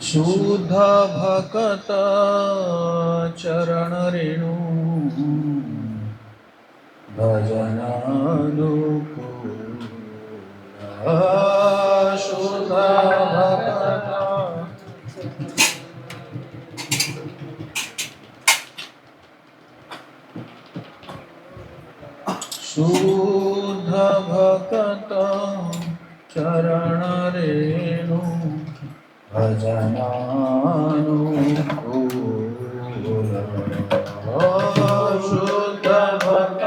शुद्ध भक्त चरण रेणु भजनानुकूल शुद्ध भक्त शुद्ध भक्त चरण रेणु भजनानुकूल शुद्ध भक्त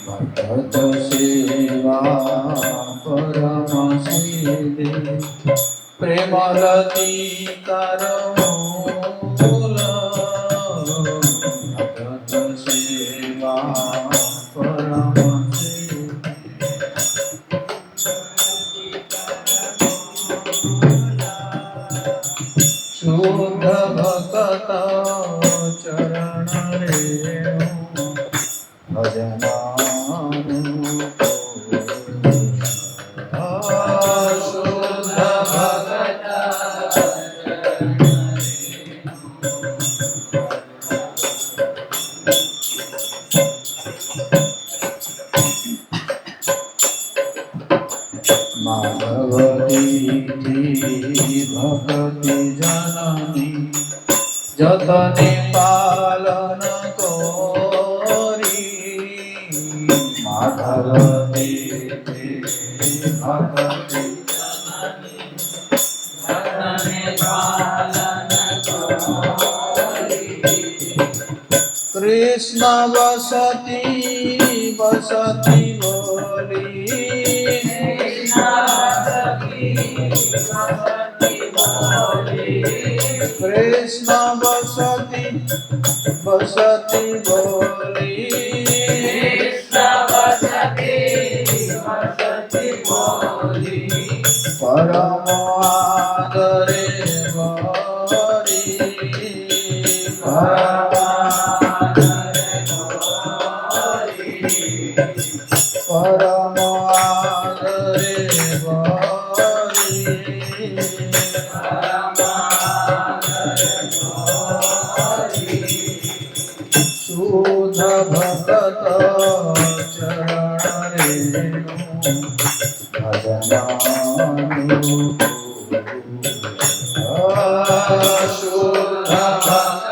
भक्त सेवा परम सिद्धि प्रेमलती करमूल भक्त सेवा परम शुद्ध भक्त चरण रेणु भजनानुकूल शुद्ध भक्त माधवती भक्ति जननी जतने पालन कोरी माधवती भक्ति जतने पालन कोरी कृष्ण बसती बसती बोली कृष्ण बसती बसती बोली परम आदरे गौरी परम आदरे गौरी परम आदरे गौरी शुद्ध भक्त चरण रेणु भजनानुकूल शुद्ध भक्त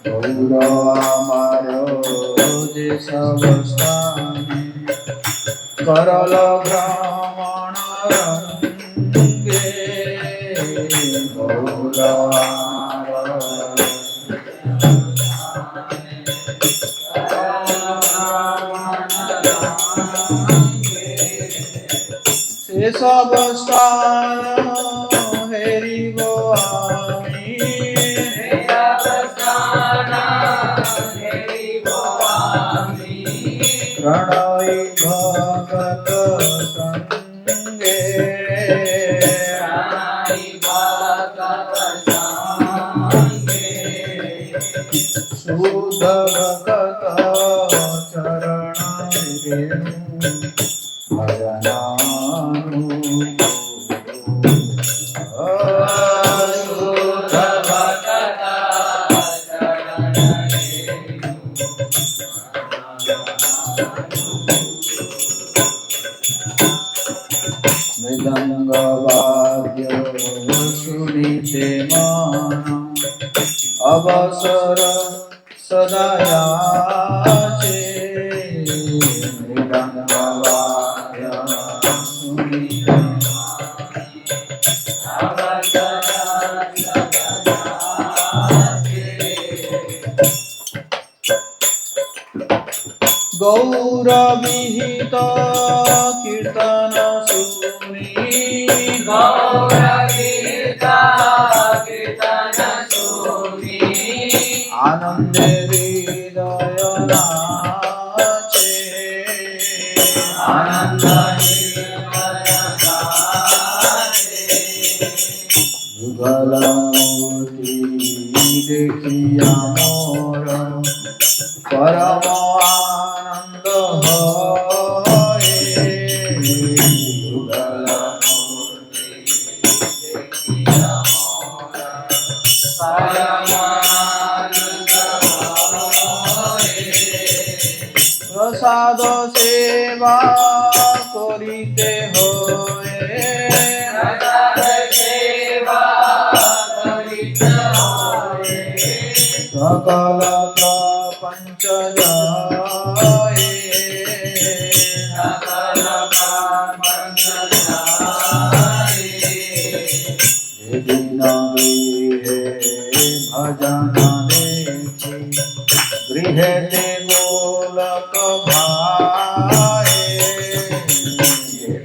गौर आमारो जे सब स्थाने करल भ्रमण रंगे गौर से सब स्थान हेरिबो आमी प्रणय भगत संगे शुद्ध भगत चरण रेणु भजनानुकूल शुद्ध भगत मृदंग वाद्य सुनीते मान अवसर सदा याचे मृदंग वाद्य सुनीते गौर विहित कीर्तन सुनी गौर विहित कीर्तन सुनी आनंद हृदय नाचे आनंद हृदय नाचे परम आनंद होए युगल मूर्ति देखिया मोरा परम आनंद होए प्रसाद सेवा करिते होए प्रसाद सेवा करिते होए सकल प्रपंच जाए सकल प्रपंच जाए दिन गृहे भजन देखी गृहे ते गोलक भाए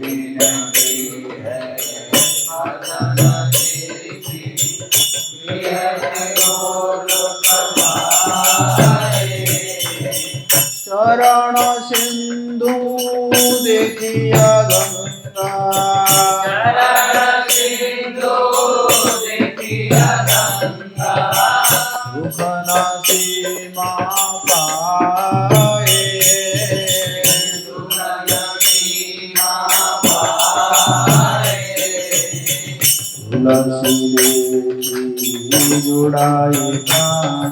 दिन गृहे भजन देखी गृहे ते गोलक भाए चरण सिंधु देखिया गंगा चरण सिंधु देखिया गंगा दुख नासी माँ पाए दुख नासी माँ पाए तुलसी देखी जुड़ाई प्राण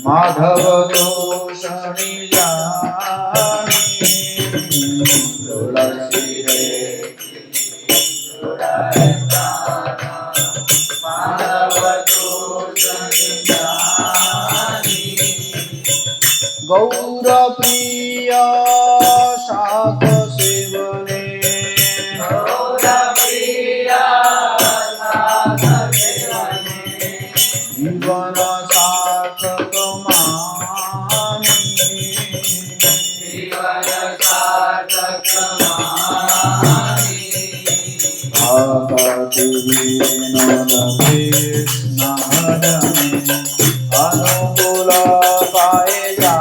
माधव दोषणी जानी तुलसी देखी जुड़ाई प्राण माधव दोषणी जानी गौर प्रिय शाख सेवने गौर प्रिय शाख सेवने जीवन सार्थक मानी जीवन सार्थक मानी भगति विनोद कृष्ण हरणे अनुकूल पाए जा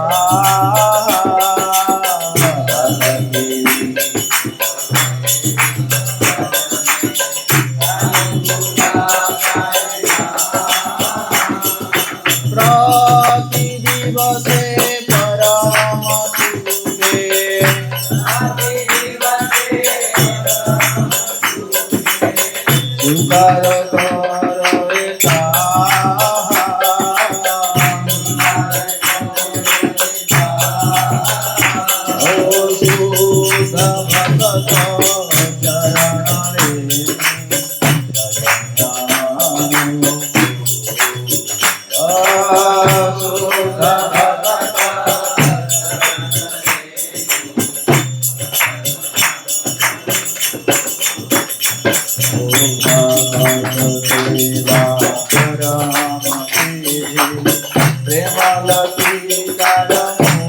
प्रति दिवसे परम सुखे स्वीकार करे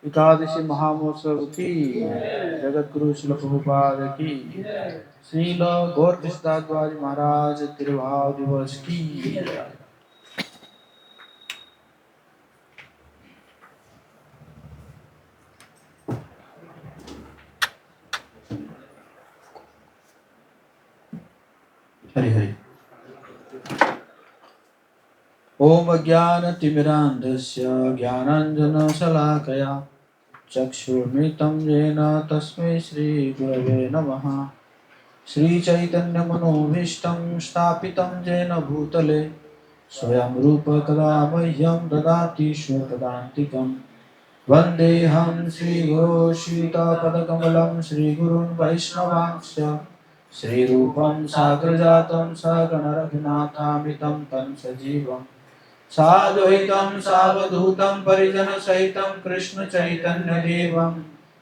एकादशी महामहोत्सव की जगत गुरु श्रील प्रभुपाद की श्रील गौर कृष्णदास बाबाजी महाराज तिरुभाव दिवस की हरि हरि। ओम ज्ञानतिमिरान्धस्य ज्ञानाञ्जनशलाकया चक्षुर्मिलितं येन तस्मै श्रीगुरवे नमः। श्रीचैतन्यमनोभीष्टं स्थापितं येन भूतले स्वयं रूप कदा मह्यं ददाति स्वपदान्तिकं। वन्देऽहं श्रीगुरो श्रीयुतापदकमलं श्रीगुरुन् वैष्णवांश्च श्रीरूपं साग्रजातं सहगणरघुनाथामितं तं सजीवम् साद्वैतं सावधूतं परिजनसहितं कृष्ण चैतन्यदेवं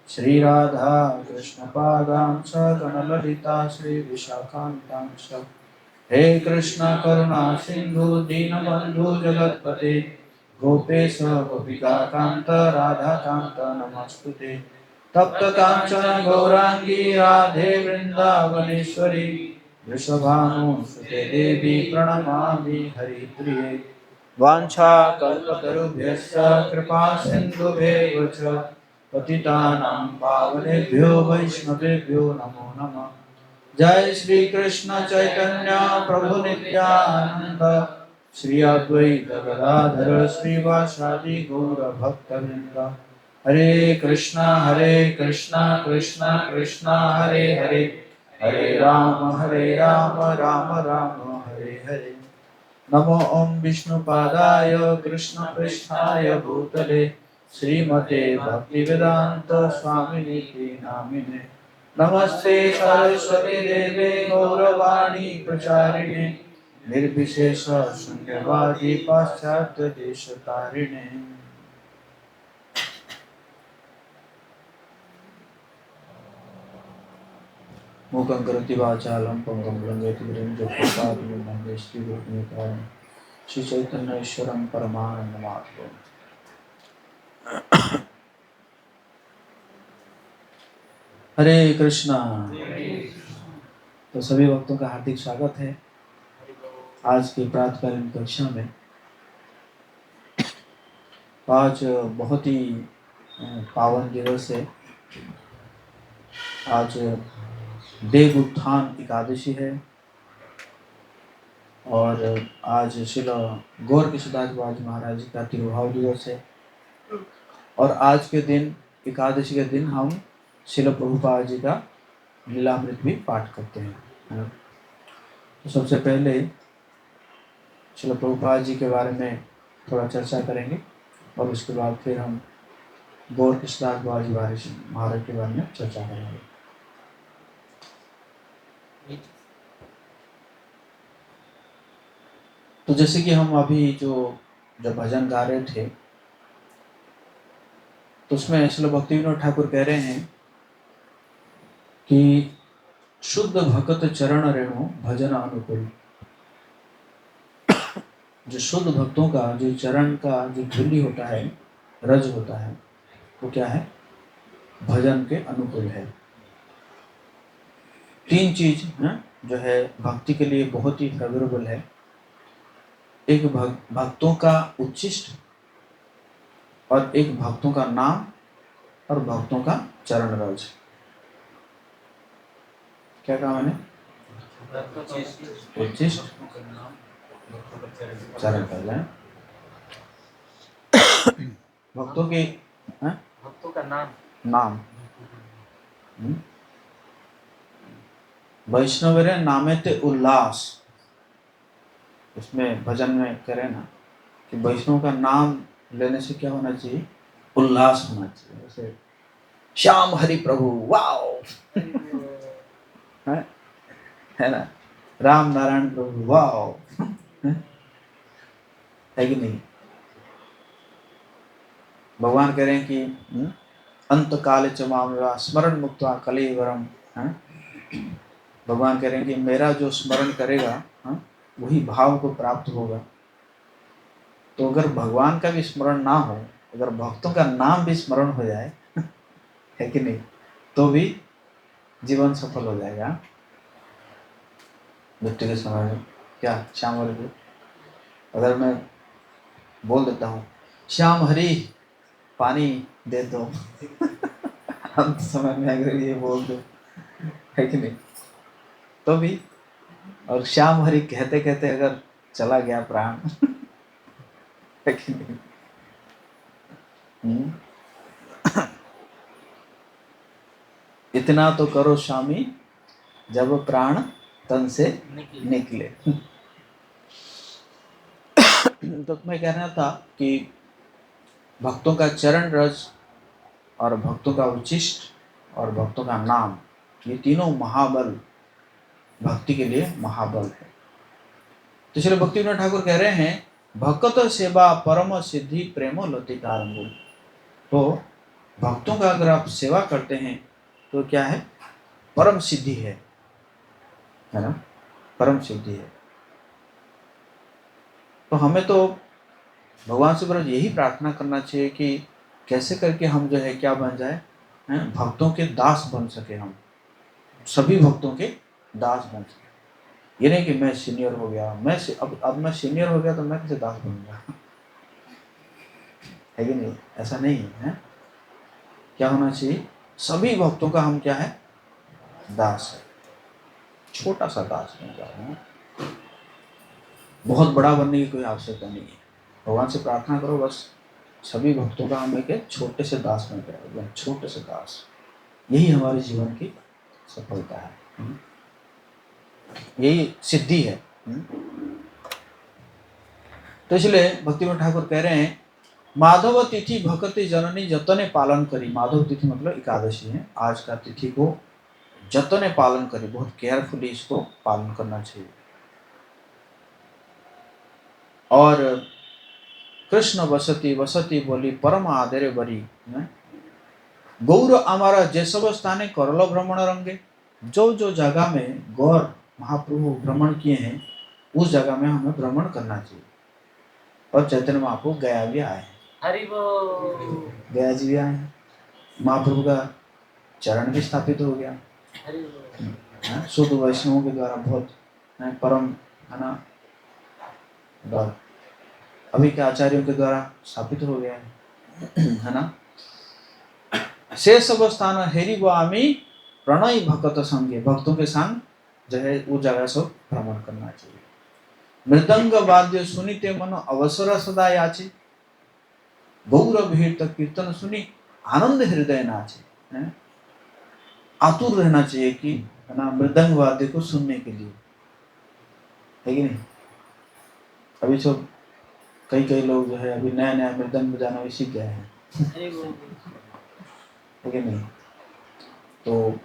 श्रीराधा कृष्णपादां स गणललिता श्रीविशाखान्तां च हे कृष्ण करुणा सिंधु दीनबंधु जगतपते गोपेश गोपिका कांत राधा कांत नमस्तुते तप्त कांचन गौरांगी राधे वृंदावनेश्वरी वृषभानुसुते देवी प्रणमामि हरिप्रिये वाञ्छाकल्पतरुभ्यश्च कृपा सिन्धुभ्येव च पतितानां पावनेभ्यो वैष्णवेभ्यो नमो नमः। जय श्री कृष्ण चैतन्य प्रभु नित्यानंद श्री अद्वैत गदाधर श्रीवासादि गौर भक्तवृंद। हरे कृष्णा कृष्णा कृष्णा हरे हरे हरे राम राम राम हरे हरे। नमो ओम विष्णुपादाय कृष्णपृष्ठाय भूतले श्रीमते भक्तिवेदांत स्वामिनिति नामिने नमस्ते सरस्वती देवे गौरवाणी प्रचारिणे निर्विशेष शून्यवादी पाश्चात्य देशतारिणे। मूकं करोति वाचालं पंगुं लंघयति गिरिं जपपादं वन्दे श्रीगुरुं श्री चैतन्य ईश्वरं परमानंदमाधवं। हरे कृष्णा। तो सभी भक्तों का हार्दिक स्वागत है आज की प्रातःकालीन कक्षा में। आज बहुत ही पावन दिवस है। आज देव उत्थान एकादशी है और आज श्रील गौर किशोरदास बाबा महाराज जी का तिरुभाव दिवस है। और आज के दिन एकादशी के दिन हम श्रील प्रभुपाद जी का लीलामृत भी पाठ करते हैं। तो सबसे पहले श्रील प्रभुपाद जी के बारे में थोड़ा चर्चा करेंगे और उसके बाद फिर हम गौर किशोरदास बाबा जी महाराज के बारे में चर्चा करेंगे। तो जैसे कि हम अभी जब भजन गा रहे थे तो उसमें श्रील भक्ति विनोद ठाकुर कह रहे हैं कि शुद्ध भक्त चरण रेणु भजन अनुकूल। जो शुद्ध भक्तों का जो चरण का जो धूलि होता है, रज होता है, वो क्या है? भजन के अनुकूल है। तीन चीज जो है भक्ति के लिए बहुत ही फेवरेबल है। एक भक्तों का उच्छिष्ट और एक भक्तों का नाम और भक्तों का चरण रज। क्या कहा मैंने? उच्छिष्ट चरण रज है। भक्तों का नाम वैष्णव नामे ते उल्लास। इसमें भजन में करें ना कि वैष्णव का नाम लेने से क्या होना चाहिए? उल्लास होना चाहिए। जैसे श्याम हरि प्रभु, वाओ है ना, राम नारायण प्रभु, वाओ, है कि नहीं? भगवान कह रहे हैं कि अंत काले च मामेवा स्मरण मुक्त्वा कलेवरम। भगवान कह रहे हैं कि मेरा जो स्मरण करेगा वही भाव को प्राप्त होगा। तो अगर भगवान का भी स्मरण ना हो, अगर भक्तों का नाम भी स्मरण हो जाए है कि नहीं, तो भी जीवन सफल हो जाएगा। मृत्यु के समय में क्या श्याम हरि, अगर मैं बोल देता हूँ श्याम हरि पानी दे दो अंत समय में अगर ये बोल दो, है कि नहीं, तो भी, और श्याम हरि कहते कहते अगर चला गया प्राण है कि नहीं? इतना तो करो स्वामी जब प्राण तन से निकले। तो मैं कह रहा था कि भक्तों का चरण रज और भक्तों का उच्छिष्ट और भक्तों का नाम, ये तीनों महाबल भक्ति के लिए महाबल है। तो श्री भक्ति विनोद ठाकुर कह रहे हैं भक्त सेवा परम सिद्धि प्रेमो लतिकारंगो। तो भक्तों का अगर आप सेवा करते हैं तो क्या है? परम सिद्धि है ना, परम सिद्धि है। तो हमें तो भगवान से बस यही प्रार्थना करना चाहिए कि कैसे करके हम जो है क्या बन जाए, भक्तों के दास बन सके, हम सभी भक्तों के दास बन सके। ये नहीं कि मैं सीनियर हो गया, अब मैं सीनियर हो गया तो मैं कैसे दास बनूंगा, है कि नहीं? ऐसा नहीं है। क्या होना चाहिए? सभी भक्तों का हम क्या है? दास है। छोटा सा दास बन जाए, बहुत बड़ा बनने की कोई आवश्यकता नहीं है। भगवान से प्रार्थना करो बस सभी भक्तों का हम एक छोटे से दास बन जाए, छोटे से दास। यही हमारे जीवन की सफलता है, यही सिद्धि है। तो इसलिए भक्तिविनोद ठाकुर कह रहे हैं, माधव तिथि भक्ति जननी जतने पालन करी। माधव तिथि मतलब एकादशी है। आज का तिथि को जतने पालन करी, बहुत केयरफुली इसको पालन करना चाहिए। और कृष्ण वसती वसती बोली परम आदरे बरी, गौर हमारा जे सब स्थाने करलो भ्रमण रंगे। जो जो जगह में गौर महाप्रभु भ्रमण किए हैं उस जगह में हमें भ्रमण करना चाहिए। और चैतन्य महाप्रभु गया भी आए हैं, गया जी भी आए हैं, महाप्रभु का चरण भी स्थापित हो गया, शुद्ध वैष्णवों के द्वारा बहुत परम, है ना, अभी के आचार्यों के द्वारा स्थापित हो गया है ना। से सब स्थान हेरी वो आमी प्रणय भक्त संगे, भक्तों के संग जो है वो जगह सब भ्रमण करना चाहिए। मृदंग वाद्य सुनिते मन अवसर सदा याचे, गौर भीड़ तक कीर्तन सुनी आनंद हृदय नाचे। आतुर रहना चाहिए कि, है ना, मृदंग वाद्य को सुनने के लिए, है कि नहीं? अभी सब कई लोग जो है अभी नया नया मृदंग बजाना भी सीख गए हैं, है कि नहीं? तो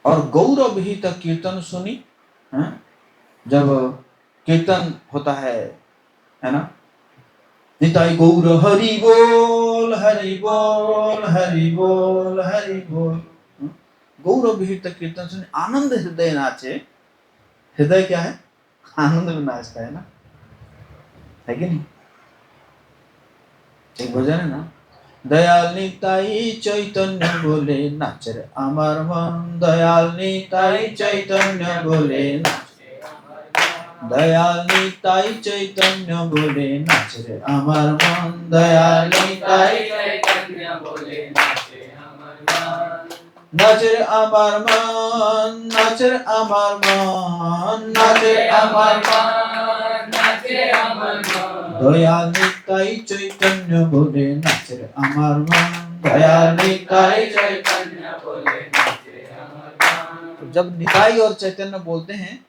और गौरव ही तक कीर्तन सुनी, जब कीर्तन होता है ना, निताई गौर हरि बोल हरि बोल हरि बोल हरि बोल, गौरव ही तक कीर्तन सुनी आनंद हृदय नाचे। हृदय क्या है? आनंद में नाचता है ना, है कि नहीं? एक भजन है ना, दयाल निताई चैतन्य बोले नाच रे अमर मन, दयाल निताई चैतन्य बोले नाच, दयाल निताई चैतन्य बोले नाच रे अमर मन, दयाल निताई चैतन्य बोले नाच रे अमर मन, नाच रे अमर मन, नाच रे अमर मन, नाच रे अमर मन, नाच रे अमर मन, दयाल निताई चैतन्य बोले नाच रे अमर मन, दयाल निताई चैतन्य बोले नाच रे अमर मन। तो जब निताई और चैतन्य बोलते हैं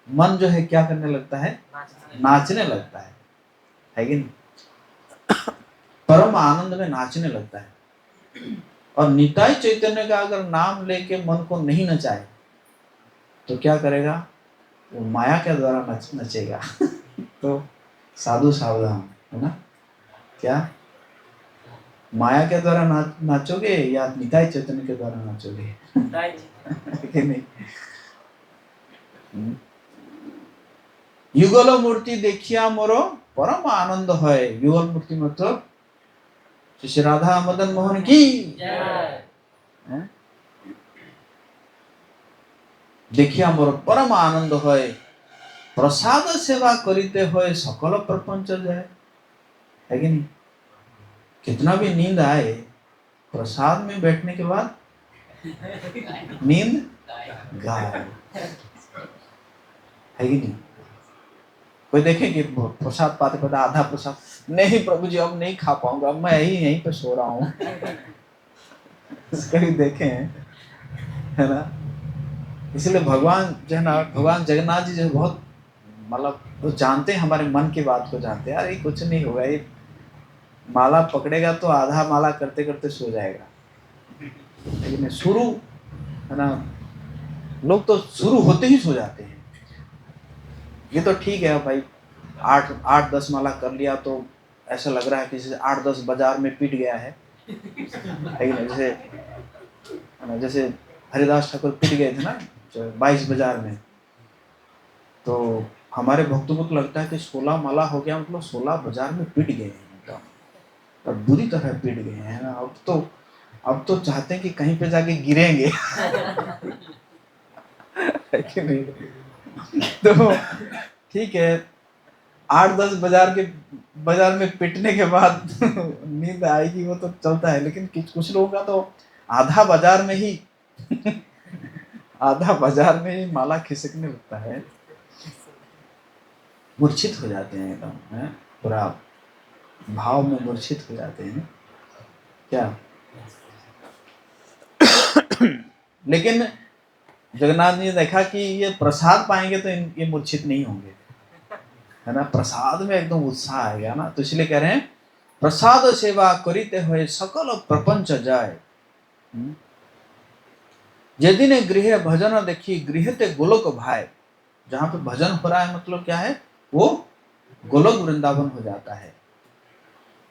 मन जो है क्या करने लगता है? नाचने लगता है कि नहीं? परम आनंद में नाचने लगता है। और निताई चैतन्य का अगर नाम लेके मन को नहीं नचाए तो क्या करेगा? वो माया के द्वारा नचेगा। तो साधु सावधान, है ना? क्या माया के द्वारा नाचोगे या निताई चैतन्य के द्वारा नाचोगे? कि नहीं? युगल मूर्ति देखिया मोरो परम आनंद है। युगल मूर्ति मतलब श्री राधा मदन मोहन की देखिया मोर परम आनंद है, प्रसाद सेवा करीते हुए सकल प्रपंच जाए, है कि नहीं? कितना भी नींद आए प्रसाद में बैठने के बाद नींद गायब, है कि नहीं? कोई देखे कि प्रसाद पाते पाते आधा प्रसाद, नहीं प्रभु जी अब नहीं खा पाऊंगा, मैं यहीं पे सो रहा हूँ। कहीं देखे हैं, है ना? इसलिए भगवान जो है ना, भगवान जगन्नाथ जी जो बहुत मतलब वो जानते हैं, हमारे मन की बात को जानते हैं। यार ये कुछ नहीं होगा, ये माला पकड़ेगा तो आधा माला करते करते सो जाएगा, लेकिन शुरू, है ना, लोग तो शुरू होते ही सो जाते हैं। ये तो ठीक है भाई, 8-10 माला कर लिया तो ऐसा लग रहा है कि जैसे 8-10 बाजार में पीट गया है, लेकिन जैसे हरिदास ठाकुर पीट गए थे ना 22 बाजार में, तो हमारे भक्तों को तो लगता है कि 16 माला हो गया मतलब 16 बाजार में पिट गए हैं एकदम, और बुरी तरह पिट गए हैं ना। अब तो चाहते हैं कि कहीं पे जाके गिरेंगे है कि नहीं? तो ठीक है, 8-10 बाजार में पिटने के बाद नींद आएगी, वो तो चलता है, लेकिन कुछ लोगों का तो आधा बाजार में ही आधा बाजार में ही माला खिसकने लगता है, मूर्छित हो जाते हैं एकदम, है पूरा भाव में मूर्छित हो जाते हैं क्या। लेकिन जगन्नाथ जी ने देखा कि ये प्रसाद पाएंगे तो ये मूर्छित नहीं होंगे, है ना। प्रसाद में एकदम उत्साह आएगा ना, तो इसलिए कह रहे हैं प्रसाद सेवा करिते हुए सकल प्रपंच जाए। यदि ने गृह भजन देखी गृह ते गोलोक भाई। जहां पे भजन हो रहा है मतलब क्या है, वो गोलोक वृंदावन हो जाता है।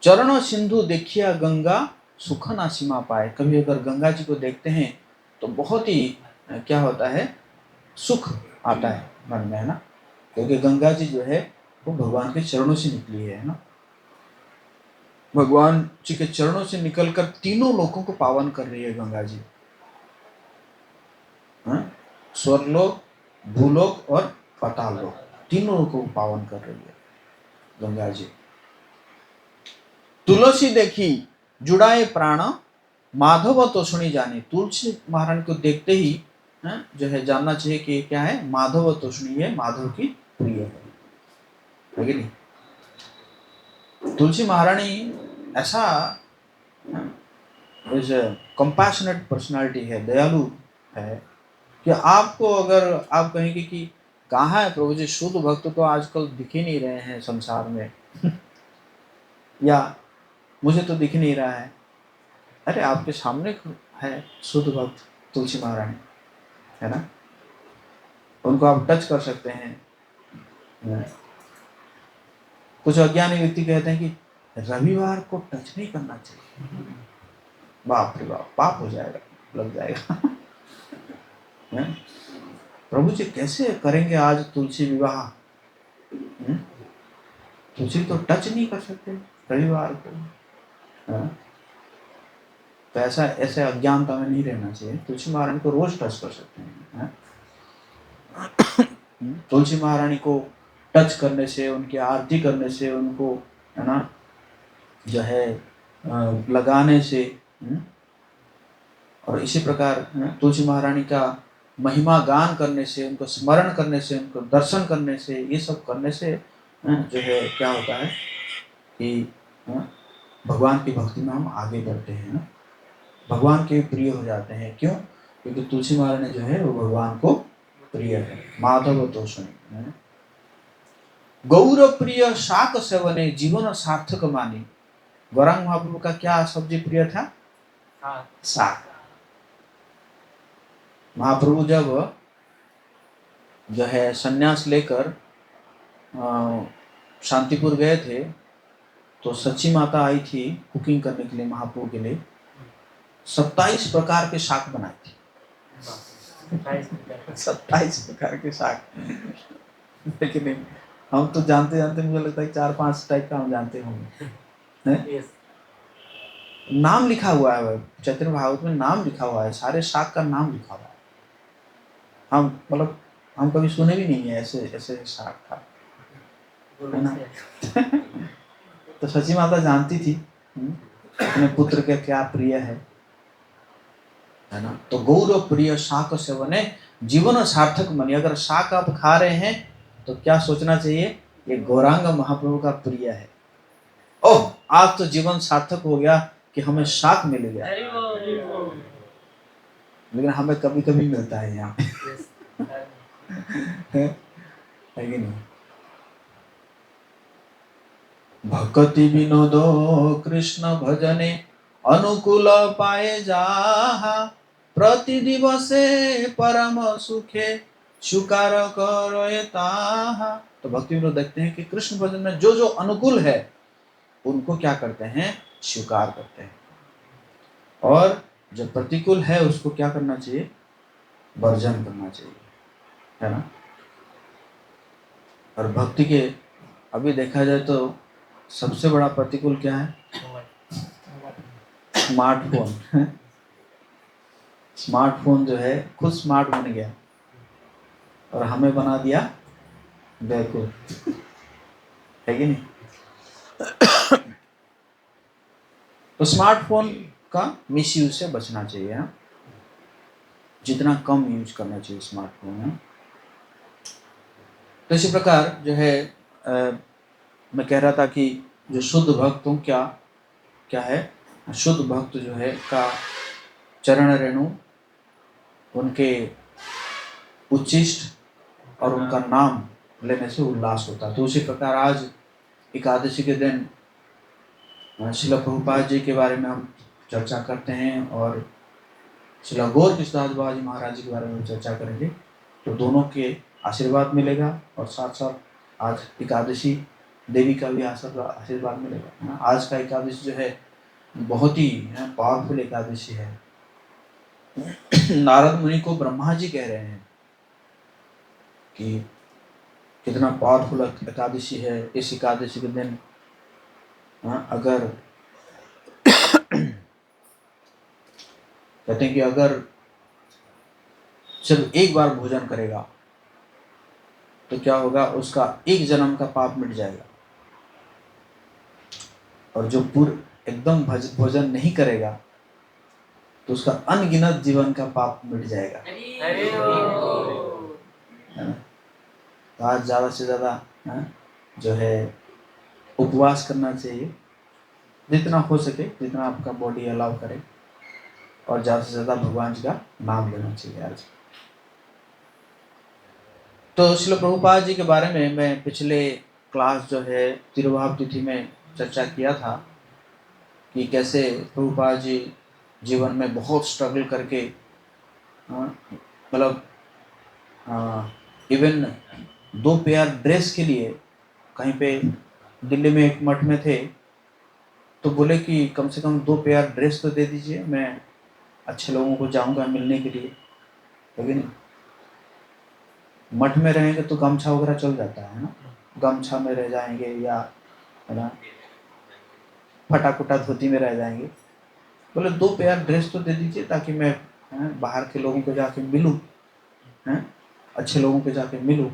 चरण सिंधु देखिया गंगा सुख ना सीमा पाए। कभी अगर गंगा जी को देखते हैं तो बहुत ही क्या होता है, सुख आता है मन में, है ना। क्योंकि गंगा जी जो है वो भगवान के चरणों से निकली है ना। भगवान जी के चरणों से निकलकर तीनों लोकों को पावन कर रही है गंगा जी, स्वर्गलोक, भूलोक और पाताल लोक, तीनों लोगों को पावन कर रही है गंगा जी। तुलसी देखी जुड़ाए प्राण माधव तो सुनी जाने। तुलसी महारानी को देखते ही जो है जानना चाहिए कि क्या है, माधव तो सुनी है, माधव की प्रिय है कि नहीं। तुलसी महारानी ऐसा कंपैशनेट पर्सनालिटी है, दयालु है, कि आपको अगर आप कहेंगे कि कहाँ है प्रभु जी, शुद्ध भक्त तो आजकल दिख ही नहीं रहे हैं संसार में या मुझे तो दिख नहीं रहा है, अरे आपके सामने है शुद्ध भक्त तुलसी महारानी, है ना। उनको आप टच कर सकते हैं। कुछ अज्ञानी व्यक्ति कहते हैं कि रविवार को टच नहीं करना चाहिए, बाप रे बाप, पाप हो जाएगा, लग जाएगा प्रभु जी कैसे करेंगे आज तुलसी विवाह, तुलसी तो टच नहीं कर सकते रविवार को। तो ऐसा ऐसे अज्ञानता में नहीं रहना चाहिए। तुलसी महारानी को रोज टच कर सकते हैं। तुलसी महारानी को टच करने से, उनकी आरती करने से, उनको है ना जो है लगाने से, और इसी प्रकार तुलसी महारानी का महिमा गान करने से, उनको स्मरण करने से, उनको दर्शन करने से, ये सब करने से जो है क्या होता है कि भगवान की भक्ति में हम आगे बढ़ते हैं, भगवान के प्रिय हो जाते हैं। क्यों? क्योंकि तुलसी महारानी जो है वो भगवान को प्रिय है। माधव तो सुनी गौर प्रिय शाक सेवने जीवन सार्थक मानी। गौरांग महाप्रभु का क्या सब्जी प्रिय था? साग। महाप्रभु जब जो है संन्यास लेकर शांतिपुर गए थे तो सच्ची माता आई थी कुकिंग करने के लिए महाप्रभु के लिए, 27 प्रकार के शाक बनाए थे। 27 प्रकार के शाक लेकिन हम तो जानते जानते मुझे लगता है 4-5 टाइप का हम जानते होंगे। नाम लिखा हुआ है चैतन्य भागवत में, नाम लिखा हुआ है, सारे शाक का नाम लिखा हुआ है। हम मतलब हम कभी सुने भी नहीं है ऐसे ऐसे शाक था, है ना। तो सची माता जानती थी अपने पुत्र के क्या प्रिय है ना। तो गौर प्रिय शाक सेवने जीवन सार्थक मनी। अगर शाक आप खा रहे हैं तो क्या सोचना चाहिए, ये गौरांग महाप्रभु का प्रिय है। ओह आज तो जीवन सार्थक हो गया कि हमें शाक मिल गया। लेकिन हमें कभी कभी मिलता है यहाँ है कि नहीं। भक्ति विनोदो कृष्ण भजने अनुकूल पाए जाहा। प्रति दिवसे परम सुखे स्वीकार करो ताहा। तो भक्ति विनोद देखते हैं कि कृष्ण भजन में जो जो अनुकूल है उनको क्या करते हैं, स्वीकार करते हैं, और जो प्रतिकूल है उसको क्या करना चाहिए, वर्जन करना चाहिए, है ना। और भक्ति के अभी देखा जाए तो सबसे बड़ा प्रतिकूल क्या है? स्मार्टफोन। स्मार्टफोन जो है खुद स्मार्ट बन गया और हमें बना दिया बेवकूफ, है कि नहीं? तो स्मार्टफोन का मिसयूज से बचना चाहिए, हाँ? जितना कम यूज करना चाहिए स्मार्टफोन, हाँ? तो इसी प्रकार जो है मैं कह रहा था कि जो शुद्ध भक्त हूँ क्या क्या है, शुद्ध भक्त जो है का चरण रेणु, उनके उच्चिष्ट और उनका नाम लेने से उल्लास होता है। तो उसी प्रकार आज एकादशी के दिन श्रील प्रभुपाद जी के बारे में हम चर्चा करते हैं और श्रील गौर कृष्णदास बाबा जी महाराज जी के बारे में चर्चा करेंगे, तो दोनों के आशीर्वाद मिलेगा और साथ साथ आज एकादशी देवी का भी आशीर्वाद मिलेगा। आज का एकादशी जो है बहुत ही पावरफुल एकादशी है। नारद मुनि को ब्रह्मा जी कह रहे हैं कि कितना पावरफुल एकादशी है। इस एकादशी के दिन अगर कहते हैं कि अगर सिर्फ एक बार भोजन करेगा तो क्या होगा, उसका एक जन्म का पाप मिट जाएगा, और जो पूर्ण एकदम भोजन नहीं करेगा तो उसका अनगिनत जीवन का पाप मिट जाएगा। तो आज ज़्यादा से ज़्यादा जो है उपवास करना चाहिए, जितना हो सके, जितना आपका बॉडी अलाउ करे, और ज़्यादा से ज़्यादा भगवान जी का नाम लेना चाहिए आज। तो श्रील प्रभुपाद जी के बारे में मैं पिछले क्लास जो है तिरुभाव तिथि में चर्चा किया था कि कैसे प्रभुपाद जी जीवन में बहुत स्ट्रगल करके मतलब इवन 2 पेयर ड्रेस के लिए कहीं पे दिल्ली में एक मठ में थे, तो बोले कि कम से कम 2 पेयर ड्रेस तो दे दीजिए, मैं अच्छे लोगों को जाऊंगा मिलने के लिए। लेकिन मठ में रहेंगे तो गमछा वगैरह चल जाता है ना, गमछा में रह जाएंगे या है ना फटाकुटा धोती में रह जाएंगे। बोले 2 पेयर ड्रेस तो दे दीजिए ताकि मैं बाहर के लोगों को जाके मिलूं, अच्छे लोगों को जाके मिलूं।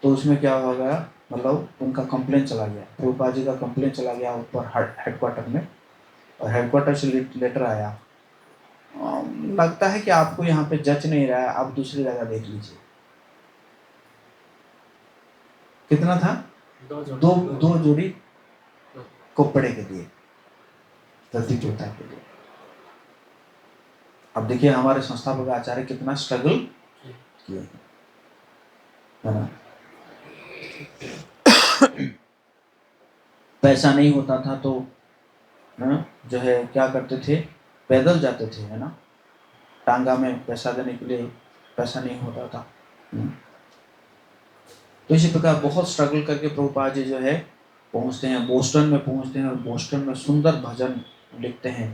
तो उसमें क्या हो गया, मतलब उनका कंप्लेन चला गया, प्रभुपाद जी का कंप्लेन चला गया ऊपर हेडक्वार्टर में, और हेडक्वार्टर से लेटर आया, लगता है कि आपको यहाँ पे जच नहीं रहा है, आप दूसरी जगह देख लीजिए। कितना था? दो जोड़ी कपड़े के लिए, धरती चौथा के लिए। अब देखिए हमारे संस्थापक आचार्य कितना स्ट्रगल किए, है ना। पैसा नहीं होता था तो जो है क्या करते थे, पैदल जाते थे, है ना, टांगा में पैसा देने के लिए पैसा नहीं होता था। तो इसी प्रकार बहुत स्ट्रगल करके प्रभुपाद जी जो है पहुंचते हैं, बोस्टन में पहुंचते हैं, और बोस्टन में सुंदर भजन लिखते हैं।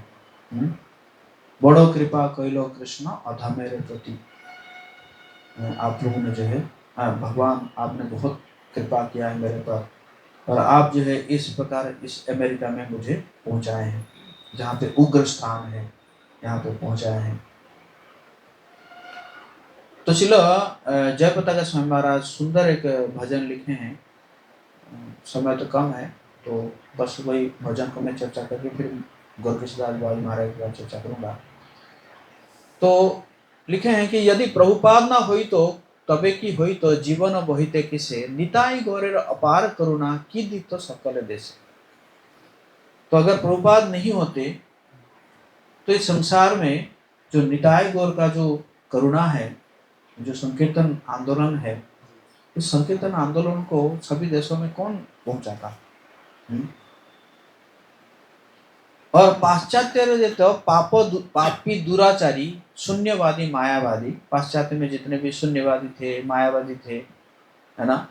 बड़ो कृपा कैलो कृष्ण अधा मेरे प्रति, आप लोगों ने जो है भगवान आपने बहुत कृपा किया है मेरे पर, और आप जो है इस प्रकार इस अमेरिका में मुझे पहुंचाए हैं, जहाँ पे उग्र स्थान है, यहाँ पे पहुंचाए हैं। तो श्रील जयपताका स्वामी महाराज सुंदर एक भजन लिखे हैं, समय तो कम है तो बस वही भजन को मैं चर्चा करके फिर गौर कृष्णदास बाबा महाराज की चर्चा करूंगा। तो लिखे हैं कि यदि प्रभुपाद ना हुई तो तबे की हुई तो जीवन बहिते किसे, निताई गौरेर अपार करुणा की दी तो सकल देश। तो अगर प्रभुपाद नहीं होते तो इस संसार में जो निताई गौर का जो करुणा है, जो संकीर्तन आंदोलन है, इस संकीर्तन आंदोलन को सभी देशों में कौन पहुंचाता? और पाश्चात्य तो पापी दुराचारी शून्यवादी मायावादी, पाश्चात्य में जितने भी शून्यवादी थे, मायावादी थे, है ना,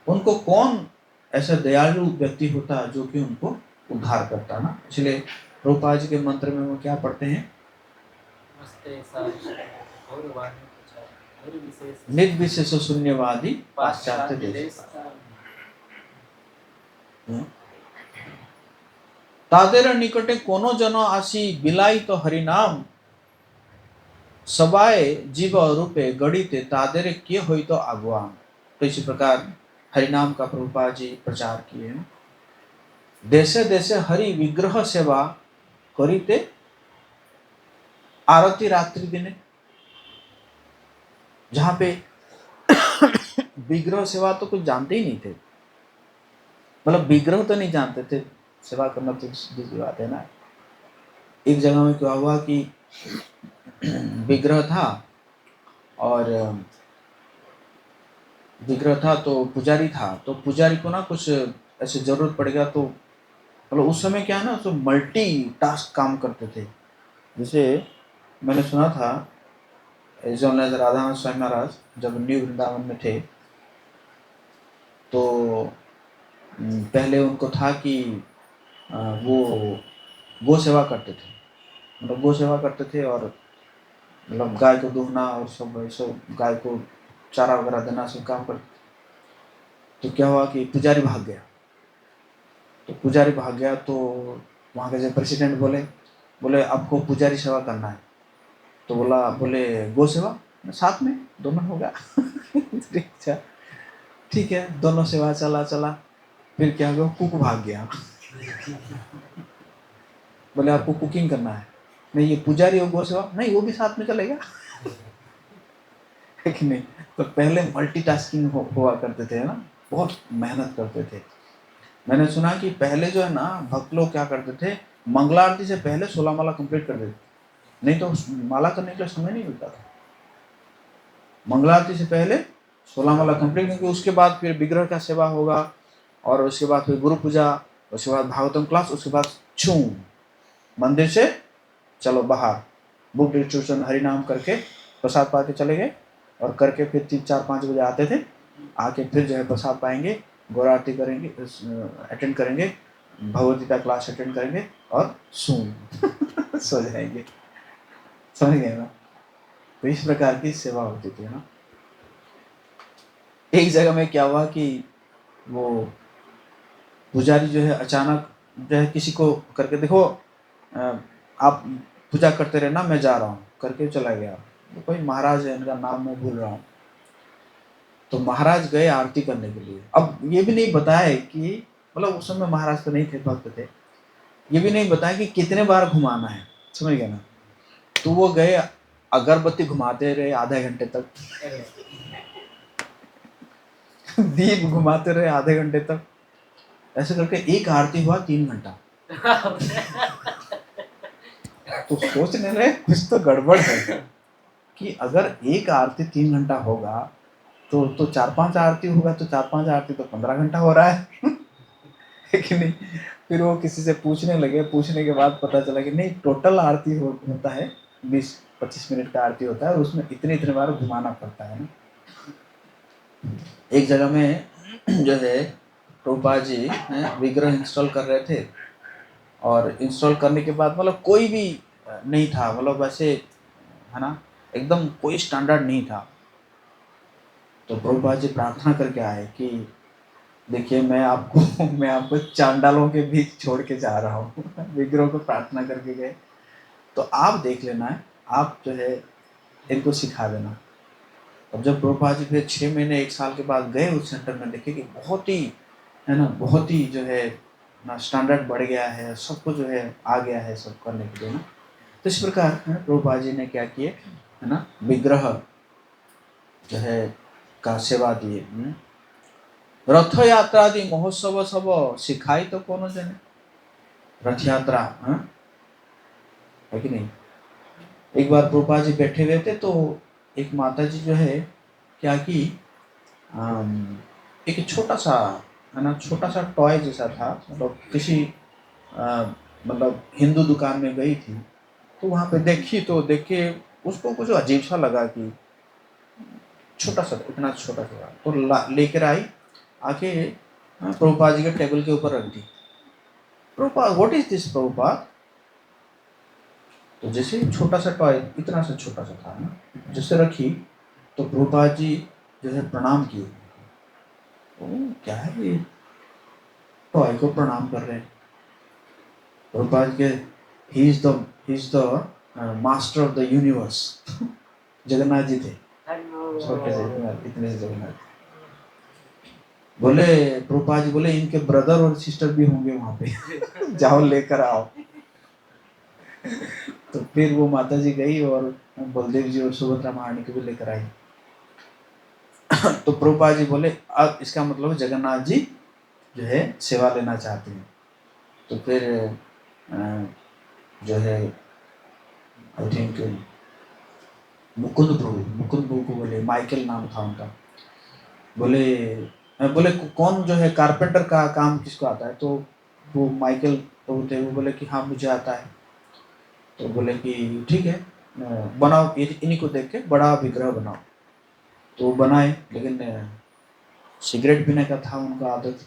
उनको कौन ऐसा दयालु व्यक्ति होता जो कि उनको उद्धार करता ना। इसलिए प्रभुपाद जी के मंत्र में वो क्या पढ़ते हैं, निर्विशेष शून्यवादी पाश्चात्य देश तादेर निकटे कोनो जनो आसी बिलाई तो हरिनाम सबाए जीव रूपे गणिते तादेर किए हुई तो आगवान। तो इसी प्रकार हरिनाम का प्रभुपाद जी प्रचार किए हैं। देशे देशे हरि विग्रह सेवा करीते आरती रात्रि दिने, जहां पे विग्रह सेवा तो कुछ जानते ही नहीं थे, मतलब विग्रह तो नहीं जानते थे, सेवा करना तो दूसरी बात है ना। एक जगह में क्या हुआ कि विग्रह था और विग्रह था तो पुजारी था, तो पुजारी को ना कुछ ऐसे जरूरत पड़ गया, तो मतलब उस समय क्या है ना, तो मल्टी टास्क काम करते थे। जैसे मैंने सुना था जो राधा स्वामी महाराज जब न्यू वृंदावन में थे तो पहले उनको था कि वो गो सेवा करते थे, मतलब गो सेवा करते थे और मतलब गाय को दूहना और सब गाय को चारा वगैरह देना सब काम करते थे। तो क्या हुआ कि पुजारी भाग गया, तो वहाँ के जो प्रेसिडेंट बोले आपको पुजारी सेवा करना है, तो बोले गो सेवा साथ में दोनों होगा। अच्छा ठीक है, दोनों सेवा चला। फिर क्या हुआ, कुक भाग गया। बोले आपको कुकिंग करना है, नहीं ये पुजारी और गो सेवा नहीं, वो भी साथ में चलेगा। है कि नहीं। तो पहले मल्टीटास्किंग हुआ करते थे ना, बहुत मेहनत करते थे। मैंने सुना कि पहले जो है ना भक्त लोग क्या करते थे, मंगला आरती से पहले 16 माला कंप्लीट कर देते, नहीं तो माला करने के लिए समय नहीं मिलता था। मंगला आरती से पहले 16 माला कंप्लीट, क्योंकि उसके बाद फिर विग्रह का सेवा होगा और उसके बाद फिर गुरु पूजा, उसके बाद भागवतम क्लास, उसके बाद मंदिर से चलो बाहर बुक डिस्ट्रीब्यूशन हरिनाम करके प्रसाद पा के चले गए, और करके फिर 3-4-5 बजे आते थे, आके फिर जो है प्रसाद पाएंगे, गौर आरती करेंगे, अटेंड करेंगे, भगवद गीता क्लास अटेंड करेंगे और सो जाएंगे। समझ गए ना। तो इस प्रकार की सेवा होती थी ना। एक जगह में क्या हुआ कि वो पुजारी जो है अचानक जो है किसी को करके, देखो आप पूजा करते रहना, मैं जा रहा हूँ करके चला गया। तो कोई महाराज है, इनका नाम मैं भूल रहा हूँ। तो महाराज गए आरती करने के लिए। अब ये भी नहीं बताया कि मतलब उस समय महाराज तो नहीं थे, भक्त थे, ये भी नहीं बताया कि कितने बार घुमाना है, समझ गए ना। तो वो गए, अगरबत्ती घुमाते रहे आधे घंटे तक, दीप घुमाते रहे आधे घंटे तक, ऐसे करके एक आरती हुआ 3 घंटा। तो सोचने लगे कुछ तो गड़बड़ है कि अगर एक आरती 3 घंटा होगा तो 4-5 आरती होगा, तो 4-5 आरती तो 15 घंटा हो रहा है। कि नहीं। फिर वो किसी से पूछने लगे, पूछने के बाद पता चला कि नहीं, टोटल आरती होता है 20-25 मिनट का आरती होता है, और उसमें इतने बार घुमाना पड़ता है ना। एक जगह में जो है प्रभुपाद जी विग्रह इंस्टॉल कर रहे थे, और इंस्टॉल करने के बाद मतलब कोई भी नहीं था, मतलब वैसे है ना, एकदम कोई स्टैंडर्ड नहीं था। तो प्रभुपाद जी प्रार्थना करके आए कि देखिए मैं आपको चांडालों के बीच छोड़ के जा रहा हूँ। विग्रह को प्रार्थना करके गए, तो आप देख लेना है, आप जो है इनको सिखा देना। अब जब प्रभुपाद जी फिर 6 महीने 1 साल के बाद गए उस सेंटर में, देखे कि बहुत ही है ना, बहुत ही जो है ना स्टैंडर्ड बढ़ गया है, सबको जो है आ गया है सब करने के लिए ना। तो इस प्रकार प्रभुपाद जी ने क्या किए है ना, विग्रह जो है का सेवा दिए। रथ यात्रा आदि महोत्सव सब सिखाई तो कौन जने, रथ यात्रा है कि नहीं। एक बार प्रभुपाद जी बैठे हुए थे, तो एक माता जी जो है क्या की, एक छोटा सा है ना, छोटा सा टॉय जैसा था, मतलब किसी मतलब हिंदू दुकान में गई थी, तो वहाँ पे देखी, तो देखे उसको कुछ अजीब सा लगा कि छोटा सा, इतना छोटा सा, तो लेकर आई, आके प्रभुपाद जी के टेबल के ऊपर रख दी। Prabhupada, what is this Prabhupada. तो जैसे छोटा सा टॉय, इतना सा छोटा सा था ना, जैसे रखी, तो प्रभुपाद जी जो है प्रणाम किए। क्या है ये, टॉय को प्रणाम कर रहे हैं। प्रभुपाद के ही is the master of the universe. Jagannath ji थे, छोटे से इतने से जगन्नाथ। बोले प्रभुपाद जी बोले इनके ब्रदर और सिस्टर भी होंगे वहां पे, जाओ लेकर आओ। तो फिर वो माता जी गई और बलदेव जी और सुभद्रा महारानी को भी लेकर आई। तो प्रभुपाद जी बोले अब इसका मतलब जगन्नाथ जी जो है सेवा लेना चाहते हैं। तो फिर जो है आई थिंक मुकुंद प्रभु को बोले, माइकल नाम था उनका, बोले बोले कौन जो है कारपेंटर का काम किसको आता है? तो वो माइकल प्रभु थे, वो बोले कि हाँ मुझे आता है। तो बोले कि ठीक है बनाओ, इन्हीं को देख के बड़ा विग्रह बनाओ। तो वो बनाए, लेकिन सिगरेट पीने का था उनका आदत।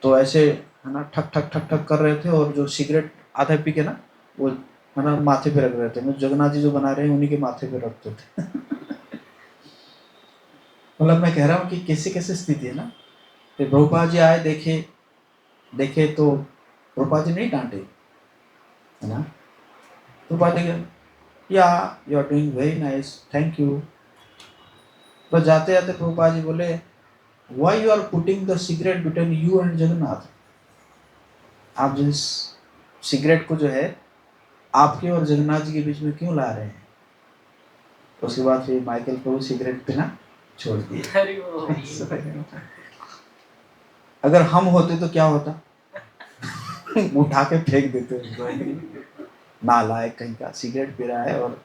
तो ऐसे है ना ठक ठक ठक ठक कर रहे थे, और जो सिगरेट आधा पी के ना वो है ना माथे पे रख रहे थे। मैं जगन्नाथ जी जो बना रहे हैं उन्हीं के माथे पे रखते थे। मतलब मैं कह रहा हूँ कि कैसे कैसे स्थिति है ना। तो प्रभुपाद जी आए, देखे तो प्रभुपाद जी नहीं डांटे, है ना। Prabhupada ji yeah you are doing very nice, thank you. तो जाते जाते प्रभुपाद जी बोले why you are putting the cigarette between you and Jagannath. आप जिस सिगरेट को जो है आपके और जगन्नाथ जी के बीच में क्यों ला रहे हैं? उसके बाद फिर माइकल प्रभु सिगरेट पीना छोड़ दिए। अगर हम होते तो क्या होता? उठा के फेंक देते उसको, नालायक कहीं का, सिगरेट पी रहा है। और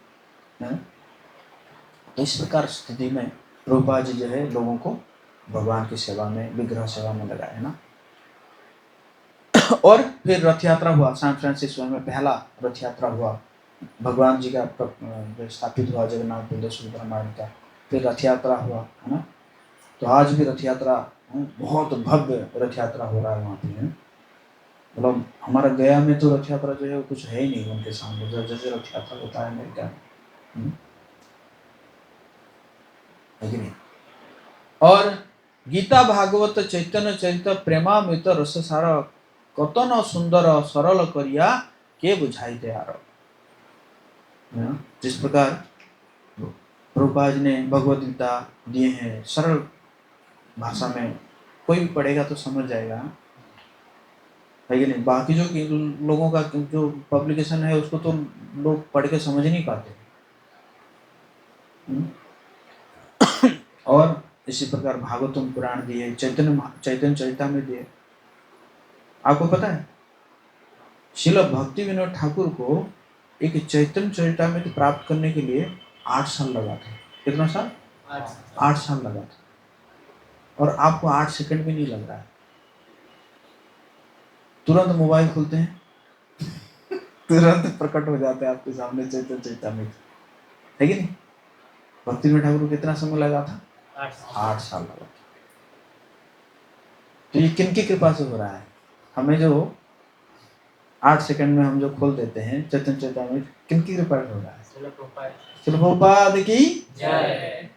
तो इस प्रकार स्थिति में प्रभुपाद जी जो है लोगों को भगवान की सेवा में, विग्रह सेवा में लगाए, है ना। और फिर रथ यात्रा हुआ, सैन फ्रांसिस्को में पहला रथ यात्रा हुआ, भगवान जी का स्थापित हुआ, जगन्नाथ बलदेव सुभद्रा महारानी का। फिर रथ यात्रा हुआ, है ना। तो आज भी रथ यात्रा बहुत भव्य रथ यात्रा हो रहा है वहाँ पे, है। मतलब हमारा गया में तो रथ यात्रा जो है वो कुछ है ही नहीं उनके सामने, जैसे रथ यात्रा होता है अमेरिका में, है कि नहीं। और गीता भागवत चैतन्य चरित प्रेमामृत रससार कतन सुंदर सरल करिया के बुझाई दे आरो। जिस प्रकार प्रभुपाद ने भगवत गीता दिए हैं सरल भाषा में, कोई भी पढ़ेगा तो समझ जाएगा, है कि नहीं। बाकी जो लोगों का जो पब्लिकेशन है उसको तो लोग पढ़ के समझ नहीं पाते। और इसी प्रकार भागवतम पुराण दिए, चैतन्य चरितामृत दिए। आपको पता है श्रील भक्ति विनोद ठाकुर को एक चैतन्य चरितामृत प्राप्त करने के लिए 8 साल लगा था। कितना साल? 8 साल लगा था। और आपको 8 सेकंड भी नहीं लग रहा है। तुरंत मोबाइल खोलते हैं, तुरंत प्रकट हो जाता है आपके सामने चैतन्य चरितामृत, है कि नहीं। भक्ति विनोद ठाकुर को कितना समय लगा था? 8 साल लगा था। तो ये किनकी कृपा से हो रहा है? हमें जो 8 सेकंड में हम जो खोल देते हैं चैतन्य चरितामृत, किनकी कृपा से हो रहा है? श्रील प्रभुपाद की जय,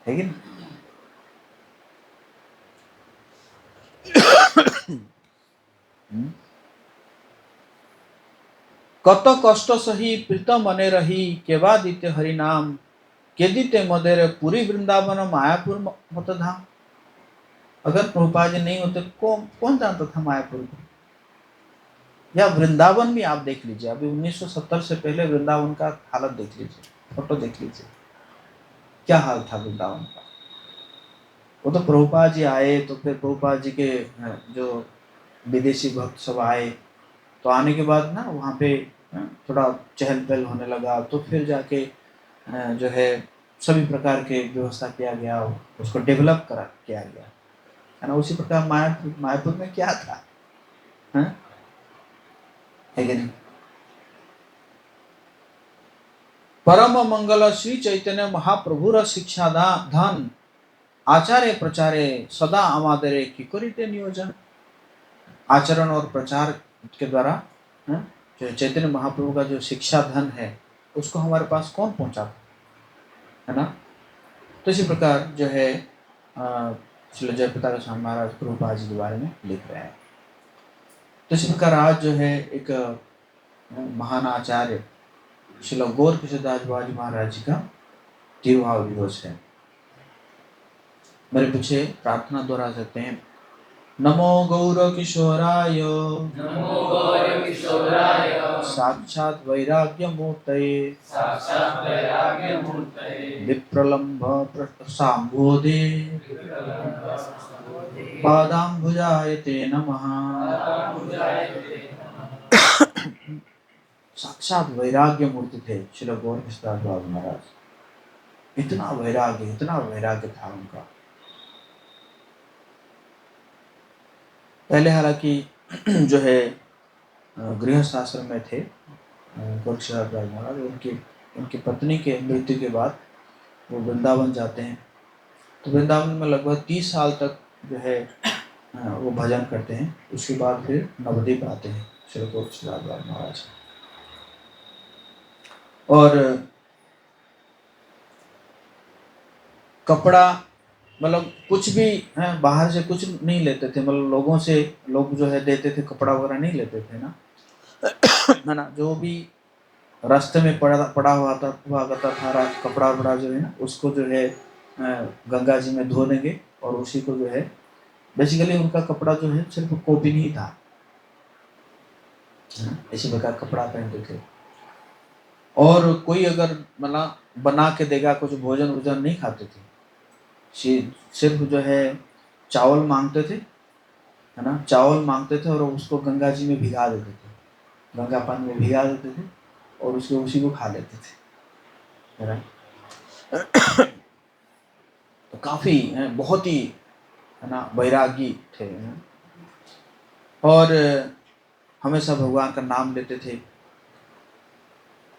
है कि नहीं। कत कष्ट सही प्रीतम मने रही केवा दीते हरि नाम, के दीते मदेर पूरी वृंदावन मायापुर मत धाम। अगर प्रभुपाद जी नहीं होते कौन जानता था मायापुर को, या वृंदावन भी आप देख लीजिए। अभी 1970 से पहले वृंदावन का हालत देख लीजिए, फोटो देख लीजिए, क्या हाल था वृंदावन का। वो तो प्रभुपाद जी आए तो फिर प्रभुपाद जी के जो विदेशी भक्त सब आए, तो आने के बाद ना वहाँ पे थोड़ा चहल पहल होने लगा। तो फिर जाके जो है सभी प्रकार के व्यवस्था किया गया, उसको डेवलप किया गया, है ना। उसी प्रकार मायापुर में क्या था, है कि नहीं। परम मंगल श्री चैतन्य महाप्रभुर शिक्षा धन आचार्य प्रचारे सदा आमादरे की करिते नियोजन। आचरण और प्रचार के द्वारा जो चैतन्य महाप्रभु का जो शिक्षा धन है उसको हमारे पास कौन पहुंचाता? है ना। तो इसी प्रकार जो है श्री जयप्रताप गोस्वामी महाराज प्रभुपाद जी के बारे में लिख रहे हैं। तो इसी प्रकार आज जो है एक महान आचार्य श्री गौर किशोरदास बाबाजी महाराज जी का तिरुभाव दिवस है। मेरे पीछे प्रार्थना दोहरा सकते हैं। नमो गौर किशोराय, नमो गौर किशोराय, साक्षात् वैराग्य मूर्तये, साक्षात् वैराग्य मूर्तये, विप्रलम्भ साम्भोधे, पादाम्बुजाय ते नमः। साक्षात वैराग्य मूर्ति थे श्री गौर किशोरदास बाबा महाराज। इतना वैराग्य था उनका। पहले हालांकि जो है गृहस्थ आश्रम में थे गौर किशोरदास बाबा महाराज। उनकी पत्नी के मृत्यु के बाद वो वृंदावन जाते हैं। तो वृंदावन में लगभग 30 साल तक जो है वो भजन करते हैं। उसके बाद फिर नवद्वीप आते हैं श्री गौर किशोरदास बाबा महाराज। और कपड़ा मतलब कुछ भी है, बाहर से कुछ नहीं लेते थे। मतलब लोगों से लोग जो है देते थे, कपड़ा वगैरह नहीं लेते थे ना, है ना। जो भी रास्ते में पड़ा हुआ करता था कपड़ा जो है ना, उसको जो है गंगा जी में धो देंगे और उसी को जो है बेसिकली उनका कपड़ा जो है सिर्फ कॉपी नहीं था, इसी प्रकार कपड़ा पहनते थे। और कोई अगर मतलब बना के देगा कुछ भोजन वोजन नहीं खाते थे। सिर्फ जो है चावल मांगते थे, है ना, चावल मांगते थे और उसको गंगा जी में भिगा देते थे, गंगा पानी में भिगा देते थे और उसी को खा लेते थे, है ना। तो काफी बहुत ही, है ना, वैरागी थे और हमेशा भगवान का नाम लेते थे।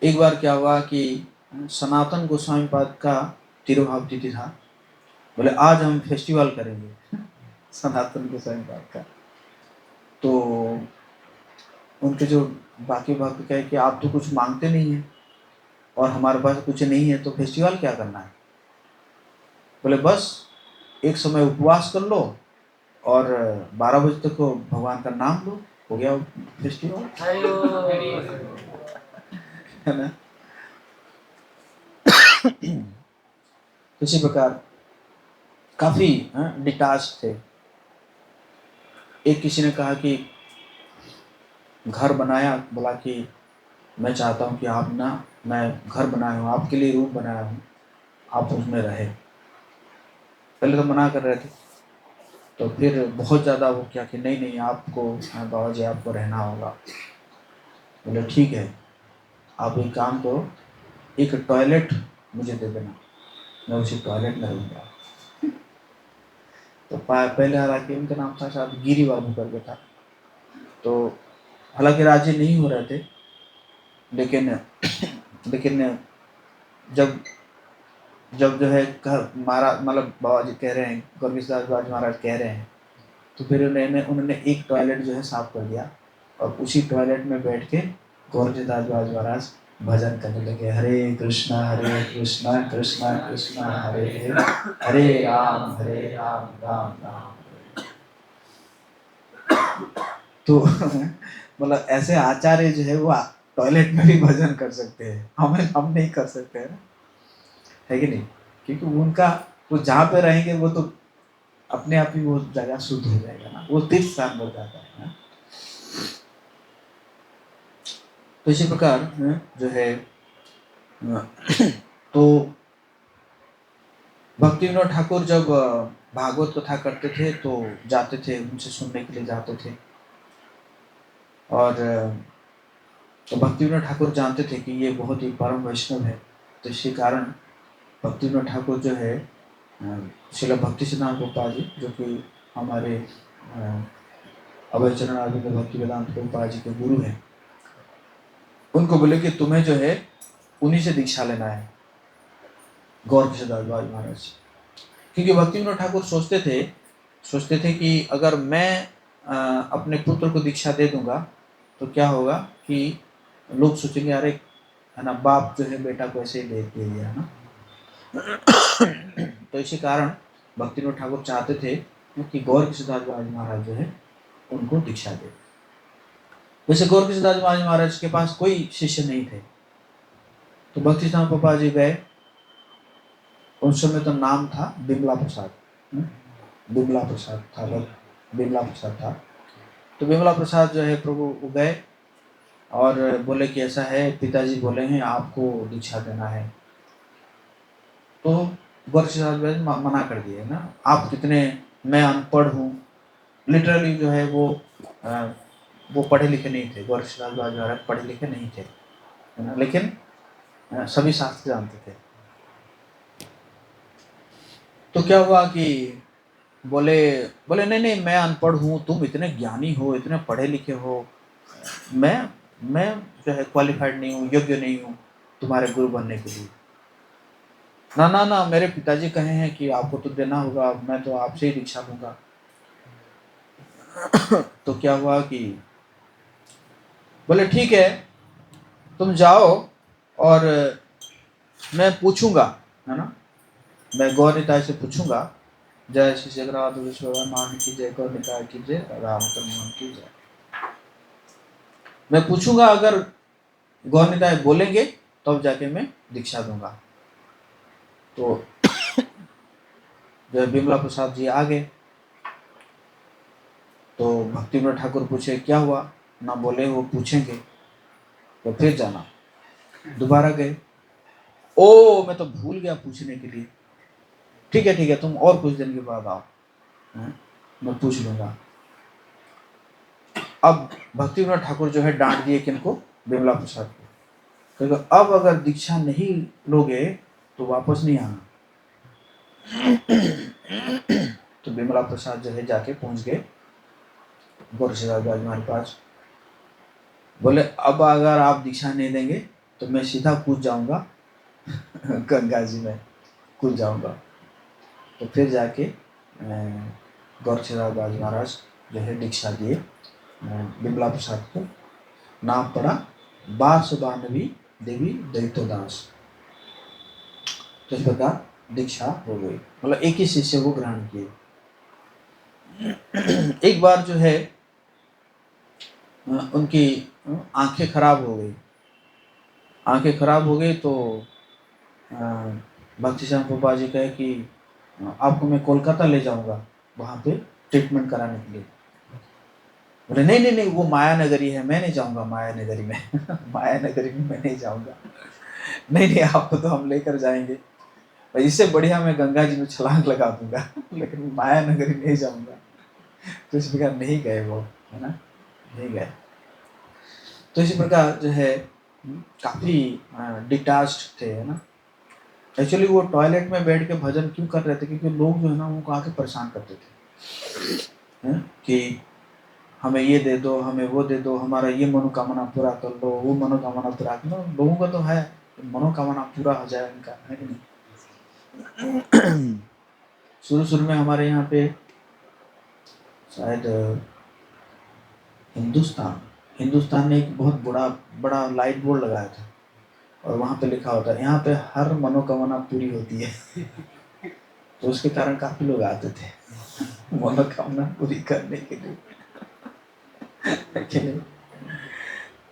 एक बार क्या हुआ कि सनातन गोस्वामी पाद का तिरुभाव तिथि था। बोले आज हम फेस्टिवल करेंगे सनातन गोस्वामी पाद का। तो उनके जो बाकी भक्त कहे कि आप तो कुछ मांगते नहीं हैं और हमारे पास कुछ नहीं है, तो फेस्टिवल क्या करना है। बोले बस एक समय उपवास कर लो और 12 बजे तक भगवान का नाम लो, हो गया फेस्टिवल, है ना। इसी प्रकार काफी डिटाच थे। एक किसी ने कहा कि घर बनाया, बोला कि मैं चाहता हूँ कि आप ना, मैं घर बनाया हूँ आपके लिए, रूम बनाया हूँ, आप उसमें रहे। पहले तो मना कर रहे थे, तो फिर बहुत ज़्यादा वो क्या कि नहीं आपको, बाबा जी आपको रहना होगा। बोले ठीक है, आप एक काम करो, एक टॉयलेट मुझे दे देना, मैं उसी टॉयलेट में रहूँगा। तो पहले हालांकि उनका नाम था शायद गिरी बाबू करके था। तो हालांकि राजी नहीं हो रहे थे, लेकिन जब जो है घर महाराज, मतलब बाबा जी कह रहे हैं, गौर किशोरदास बाबा जी महाराज कह रहे हैं, तो फिर उन्होंने एक टॉयलेट जो है साफ कर दिया और उसी टॉयलेट में बैठ के गौर किशोरदास बाबा जी महाराज भजन करने लगे। हरे कृष्णा कृष्णा कृष्णा हरे हरे राम राम राम। तो मतलब ऐसे आचार्य जो है वो टॉयलेट में भी भजन कर सकते हैं, हम नहीं कर सकते हैं, है कि नहीं। क्योंकि उनका वो जहाँ पे रहेंगे वो तो अपने आप ही वो जगह शुद्ध हो जाएगा ना, वो तीर्थ स्थान हो जाता है ना। तो इसी प्रकार जो है तो भक्ति विनोद ठाकुर जब भागवत कथा करते थे तो जाते थे, उनसे सुनने के लिए जाते थे। और तो भक्ति विनोद ठाकुर जानते थे कि ये बहुत ही परम वैष्णव है, तो इसी कारण भक्ति विनोद ठाकुर जो है श्रील भक्ति सिद्धांत गोपाल जी, जो कि हमारे अभय चरण अरविंद भक्ति वेदांत गोपाल जी के गुरु हैं, उनको बोले कि तुम्हें जो है उन्हीं से दीक्षा लेना है, गौर किशोरदास बाबा महाराज। क्योंकि भक्ति विनोद ठाकुर सोचते थे कि अगर मैं अपने पुत्र को दीक्षा दे दूंगा तो क्या होगा कि लोग सोचेंगे अरे, है ना, बाप जो है बेटा को ऐसे ही दे दिया, है ना। तो इसी कारण भक्तिविनोद ठाकुर चाहते थे कि गौर किशोरदास बाबाजी महाराज जो है उनको दीक्षा दे। वैसे गौर किशोरदास बाबाजी महाराज के पास कोई शिष्य नहीं थे, तो भक्ति सिद्धांत पापा जी गए। उस समय तो नाम था बिमला प्रसाद, बिमला प्रसाद था, बिमला प्रसाद था। तो बिमला प्रसाद जो है प्रभु वो गए और बोले कि ऐसा है, पिताजी बोले हैं आपको दीक्षा देना है। तो गौर किशोरदास बाबाजी मना कर दिए ना, आप कितने, मैं अनपढ़ हूँ, लिटरली जो है वो पढ़े लिखे नहीं थे। गौर किशोरदास बाबाजी महाराज पढ़े लिखे नहीं थे, है ना, लेकिन सभी शास्त्र जानते थे। तो क्या हुआ कि बोले बोले नहीं नहीं, मैं अनपढ़ हूँ, तुम इतने ज्ञानी हो, इतने पढ़े लिखे हो, मैं जो है क्वालिफाइड नहीं हूँ, योग्य नहीं हूँ तुम्हारे गुरु बनने के लिए। ना ना ना, मेरे पिताजी कहे हैं कि आपको तो देना होगा, मैं तो आपसे ही दीक्षा लूंगा। तो क्या हुआ कि बोले ठीक है, तुम जाओ और मैं पूछूंगा, है ना, मैं गौर निताय से पूछूंगा। जय श्री जगन्नाथ विश्वमान की जय, गौर निताय की जय, रामचंद्र की जय। मैं पूछूंगा, अगर गौर निताय बोलेंगे तब जाके मैं दीक्षा दूंगा। तो जब बिमला प्रसाद जी आ गए तो भक्तिविनोद ठाकुर पूछे क्या हुआ, ना बोले वो पूछेंगे, तो फिर जाना। दोबारा गए, ओ मैं तो भूल गया पूछने के लिए, ठीक है तुम और कुछ दिन के बाद आओ, मैं पूछ लूंगा। अब भक्तिविनोद ठाकुर जो है डांट दिए किनको, बिमला प्रसाद को, क्योंकि अब अगर दीक्षा नहीं लोगे तो वापस नहीं आना। तो बिमला प्रसाद जो है जाके पहुंच गए गौर किशोरदास बाबाजी हमारे पास। बोले अब अगर आप दीक्षा नहीं देंगे तो मैं सीधा कूद जाऊंगा गंगा जी में कूद जाऊंगा। तो फिर जाके गौर किशोरदास बाबाजी महाराज जो है दीक्षा दिए बिमला प्रसाद को। नाम पड़ा बासुबानवी देवी दैतोदास। तो इस प्रकार दीक्षा हो गई, मतलब एक ही शिष्य को ग्रहण किए। एक बार जो है उनकी आंखें खराब हो गई, आंखें खराब हो गई। तो भक्ति श्याम पापा जी कहे कि आपको मैं कोलकाता ले जाऊंगा वहाँ पे ट्रीटमेंट कराने के लिए। बोले नहीं नहीं नहीं, वो माया नगरी है, मैं नहीं जाऊंगा माया नगरी में माया नगरी में मैं नहीं जाऊंगा। नहीं नहीं, आपको तो हम लेकर जाएंगे, इससे बढ़िया मैं गंगा जी में छलांग लगा दूंगा लेकिन माया नगरी नहीं जाऊंगा। तो इस प्रकार नहीं गए वो, है ना, नहीं गए। तो इसी प्रकार जो है काफी डिटाच्ड थे, है ना। एक्चुअली वो टॉयलेट में बैठ के भजन क्यों कर रहे थे, क्योंकि लोग जो है ना उनको आके परेशान करते थे, है? कि हमें ये दे दो, हमें वो दे दो, हमारा ये मनोकामना पूरा कर लो, वो मनोकामना पूरा कर लो। लोगों का तो है मनोकामना पूरा हो जाए उनका, है कि नहीं। शुरू में हमारे यहाँ पे शायद हिंदुस्तान ने एक बहुत बड़ा लाइट बोर्ड लगाया था और वहाँ पे लिखा होता है यहाँ पे हर मनोकामना पूरी होती है तो उसके कारण काफी लोग आते थे मनोकामना पूरी करने के लिए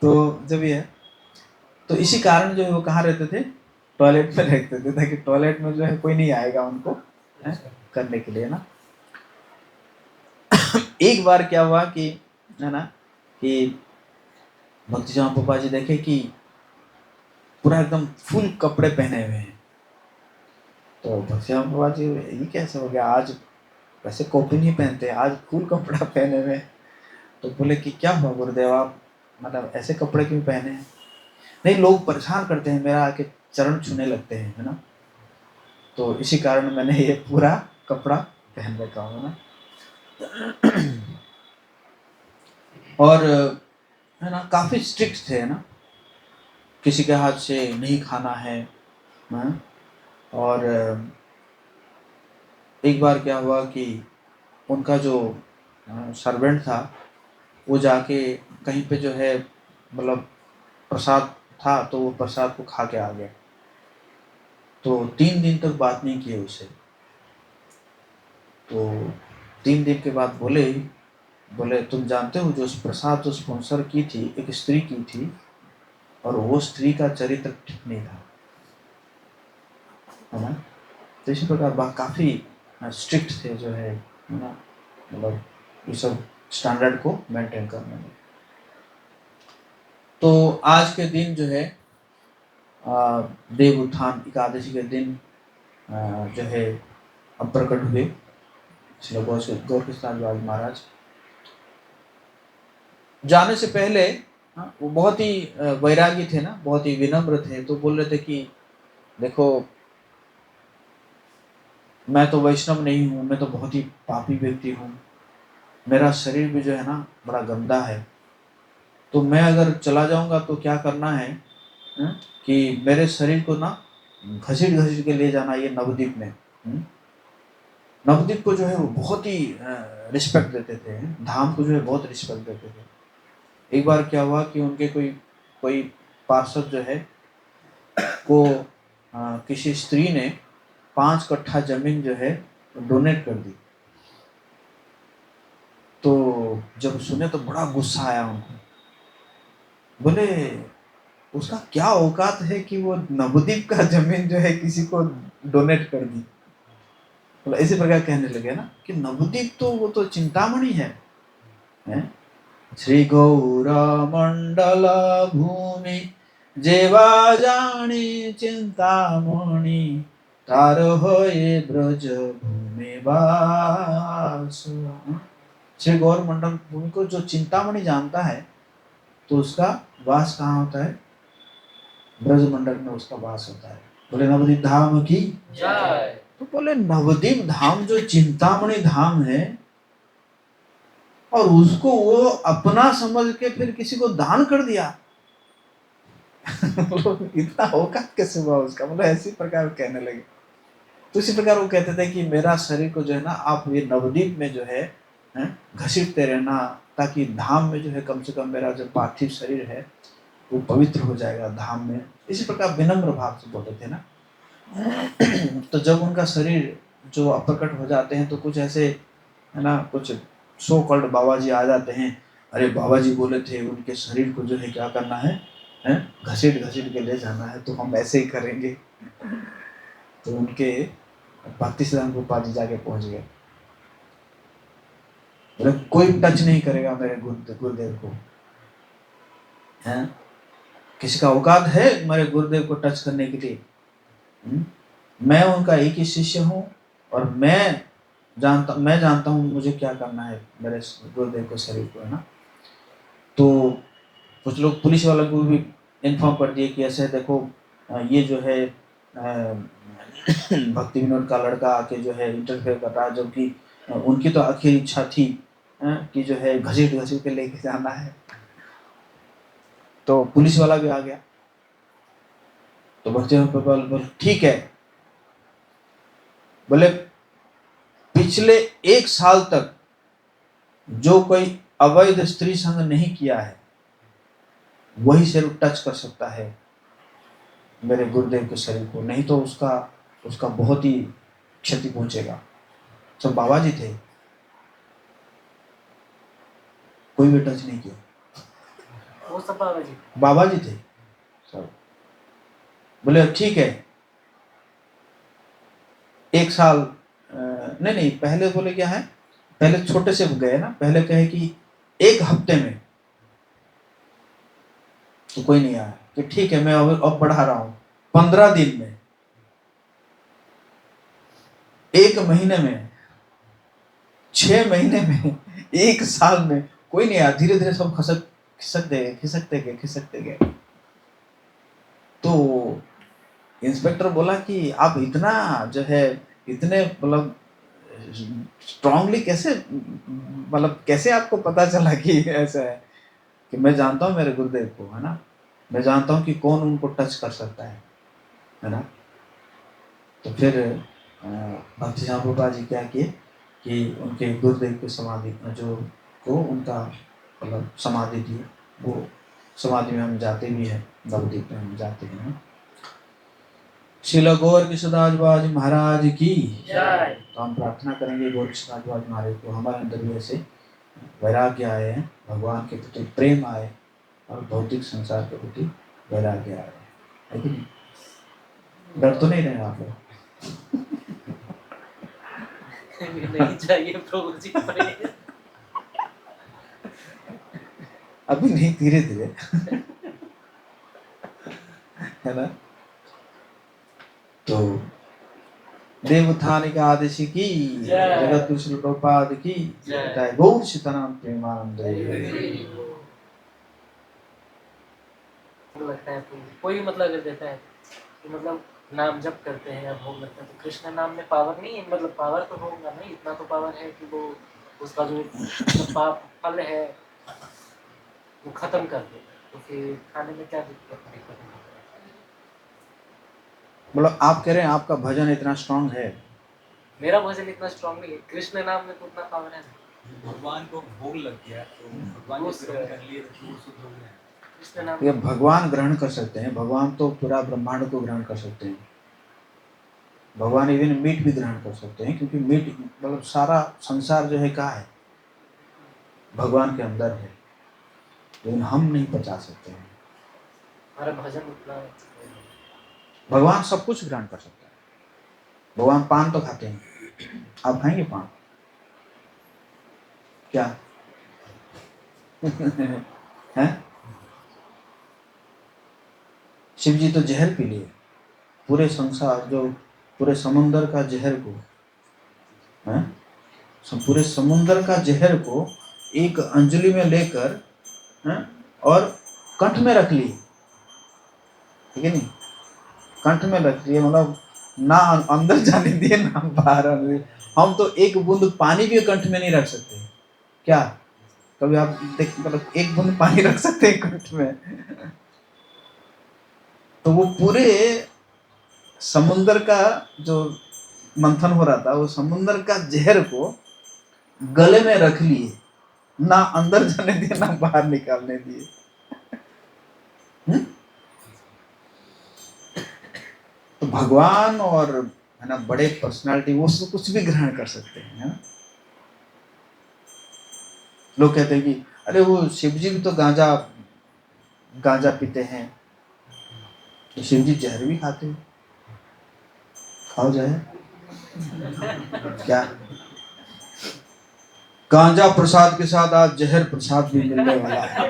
तो जब ये तो इसी कारण जो है वो कहाँ रहते थे, टॉयलेट में रहते थे, ताकि टॉयलेट में जो है कोई नहीं आएगा उनको करने के लिए ना। एक बार क्या हुआ कि, है ना, कि भक्ति श्याम पापा जी देखे कि पूरा एकदम फुल कपड़े पहने हुए हैं। तो भक्ति श्याम पापा जी ये कैसे हो गया, आज वैसे कॉपी नहीं पहनते, आज फुल कपड़ा पहने हुए। तो बोले कि क्या हुआ गुरुदेव, आप मतलब ऐसे कपड़े क्यों पहने हैं। नहीं, लोग परेशान करते हैं, मेरा आके चरण छूने लगते हैं, है ना, तो इसी कारण मैंने ये पूरा कपड़ा पहन रखा हूँ ना। और है ना काफी स्ट्रिक्ट थे, है ना, किसी के हाथ से नहीं खाना है। और एक बार क्या हुआ कि उनका जो सर्वेंट था वो जाके कहीं पे जो है मतलब प्रसाद था तो वो प्रसाद को खा के आ गया। तो 3 दिन तक बात नहीं किए उससे। तो 3 दिन के बाद बोले बोले तुम जानते हो जो प्रसाद जो स्पॉन्सर की थी एक स्त्री की थी, और वो स्त्री का चरित्र ठीक नहीं था, है ना। तो इसी प्रकार काफ़ी स्ट्रिक्ट थे जो है ना, मतलब ये सब स्टैंडर्ड को मेंटेन करने में। तो आज के दिन जो है देव उत्थान एकादशी के दिन जो है अब प्रकट हुए श्री गौर कृष्णदास महाराज। जाने से पहले वो बहुत ही वैरागी थे ना, बहुत ही विनम्र थे। तो बोल रहे थे कि देखो मैं तो वैष्णव नहीं हूँ, मैं तो बहुत ही पापी व्यक्ति हूँ, मेरा शरीर भी जो है ना बड़ा गंदा है, तो मैं अगर चला जाऊंगा तो क्या करना है, कि मेरे शरीर को ना घसीट घसीट के ले जाना ये नवद्वीप में। नवद्वीप को जो है वो बहुत ही रिस्पेक्ट देते थे, धाम को जो है बहुत रिस्पेक्ट देते थे। एक बार क्या हुआ कि उनके कोई कोई पार्षद जो है को किसी स्त्री ने 5 कट्ठा जमीन जो है डोनेट कर दी। तो जब सुने तो बड़ा गुस्सा आया उनको। बोले उसका क्या औकात है कि वो नवद्वीप का जमीन जो है किसी को डोनेट कर दी। तो इसी प्रकार कहने लगे ना कि नवद्वीप तो वो तो चिंतामणि है, हैं? श्री गौर मंडल भूमि जेवा जानी चिंतामणि, तार होए ब्रज भूमि वास। श्री गौर मंडल भूमि को जो चिंतामणि जानता है तो उसका वास कहाँ होता है, ब्रज मंडल में उसका वास होता है। बोले नवद्वीप धाम की जय। तो बोले नवद्वीप धाम जो चिंतामणि धाम है, और उसको वो अपना समझ के फिर किसी को दान कर दिया। इतना औकात कैसे हुआ उसका, मतलब ऐसी प्रकार कहने लगे। तो इसी प्रकार वो कहते थे कि मेरा शरीर को जो है ना आप ये नवद्वीप में जो है घसीटते रहना, ताकि धाम में जो है कम से कम मेरा जो पार्थिव शरीर है वो पवित्र हो जाएगा धाम में। इसी प्रकार विनम्र भाव से बोलते थे ना। तो जब उनका शरीर जो अप्रकट हो जाते हैं तो कुछ ऐसे है ना, कुछ सो कॉल्ड बाबा जी आ जाते हैं। अरे बाबा जी बोले थे उनके शरीर को जो है क्या करना है, घसीट घसीट के ले जाना है, तो हम ऐसे ही करेंगे। तो उनके भक्ति सिद्धांत गोपाल जी जाके पहुंच गए। बोले कोई टच नहीं करेगा मेरे गुरुदेव को, हैं? किसी का औकात है मेरे गुरुदेव को टच करने के लिए? मैं उनका एक ही शिष्य हूँ, और मैं जानता हूँ मुझे क्या करना है मेरे गुरुदेव को शरीर को, है ना। तो कुछ लोग पुलिस वालों को भी इन्फॉर्म कर दिए कि ऐसे देखो ये जो है भक्ति विनोद का लड़का आके जो है इंटरफेयर कर रहा है, जबकि उनकी तो आखिरी इच्छा थी कि जो है घसीट घसीट के लेके जाना है। तो पुलिस वाला भी आ गया। तो भक्ति बोले ठीक है, बोले पिछले 1 साल तक जो कोई अवैध स्त्री संग नहीं किया है वही सिर्फ टच कर सकता है मेरे गुरुदेव के शरीर को, नहीं तो उसका बहुत ही क्षति पहुंचेगा। सब बाबा जी थे, कोई भी टच नहीं किया, वो सब बाबा जी थे सब। बोले ठीक है 1 साल नहीं पहले बोले क्या है, पहले छोटे से गए ना, पहले कहे कि 1 हफ्ते में, तो कोई नहीं आया कि ठीक है मैं अब बढ़ा रहा हूं 15 दिन में, 1 महीने में, 6 महीने में, 1 साल में, कोई नहीं आया। धीरे धीरे सब खिसकते गए। तो इंस्पेक्टर बोला कि आप इतना जो है इतने मतलब स्ट्रांगली कैसे, मतलब कैसे आपको पता चला कि ऐसा है? कि मैं जानता हूँ मेरे गुरुदेव को, है ना, मैं जानता हूँ कि कौन उनको टच कर सकता है ना। तो फिर भक्ति श्याम प्रभुपाद जी क्या किए कि उनके गुरुदेव की समाधि जो को उनका मतलब समाधि दी, वो समाधि में हम जाते भी हैं, नवद्वीप में हम जाते हैं। श्रील गौर किशोरदास बाबा जी महाराज की। जय। तो हम प्रार्थना करेंगे गौर किशोरदास बाबा जी महाराज को हमारे अंदर भी ऐसे वैराग्य आए हैं, भगवान के प्रति प्रेम आए और भौतिक संसार के प्रति वैराग्य आए, है कि नहीं? डर तो नहीं रहे आप लोग? नहीं चाहिए प्रभु जी प्लीज। अभी नहीं, धीरे धीरे, है ना? तो देवउत्थान एकादशी की जय। जगत गुरु श्री प्रभुपाद की जय। जय। गौर सीताराम प्रेमानंद। लगता है तो कोई मतलब अगर देता है कि मतलब नाम जप करते हैं या भोग लगता है तो कृष्ण नाम में पावर नहीं है, मतलब पावर तो होगा नहीं, इतना तो पावर है कि वो उसका जो मतलब पाप फल है वो खत्म कर दे, तो फिर खाने में क्या दिक्कत है? मतलब आप कह रहे हैं आपका भजन इतना स्ट्रांग है? मेरा भजन इतना स्ट्रांग नहीं है, कृष्ण नाम में तो उतना पावर है ना। भगवान को भोग लग गया तो भगवान ने ग्रहण कर लिए तो वो शुद्ध हो गया। कृष्ण नाम ये भगवान ग्रहण कर सकते हैं, भगवान तो पूरा ब्रह्मांड को ग्रहण कर सकते हैं, भगवान इवन मीट भी ग्रहण कर सकते हैं, क्योंकि मीट मतलब सारा संसार जो है कहाँ है? भगवान के अंदर है, लेकिन हम नहीं पचा सकते हैं। हमारा भजन उतना भगवान सब कुछ ग्रहण कर सकता है। भगवान पान तो खाते हैं, आप खाएंगे पान? क्या है? शिव जी तो जहर पी लिए, पूरे संसार जो पूरे समुंदर का जहर को, है? पूरे समुंदर का जहर को एक अंजलि में लेकर, है? और कंठ में रख लिए, ठीक है नहीं? कंठ में रख लिए, मतलब ना अंदर जाने दिए ना बाहर आने दिए। हम तो एक बूंद पानी भी कंठ में नहीं रख सकते। क्या कभी आप देख, मतलब एक बूंद पानी रख सकते हैं कंठ में? तो वो पूरे समुंदर का जो मंथन हो रहा था, वो समुंदर का जहर को गले में रख लिए, ना अंदर जाने दिए ना बाहर निकालने दिए। तो भगवान और, है ना, बड़े पर्सनालिटी वो सब कुछ भी ग्रहण कर सकते हैं, है ना? लोग कहते हैं कि अरे वो शिव जी भी तो गांजा गांजा पीते हैं, तो शिव जी जहर भी खाते हैं, खाओ जहर। क्या गांजा प्रसाद के साथ आज जहर प्रसाद भी मिलने वाला है?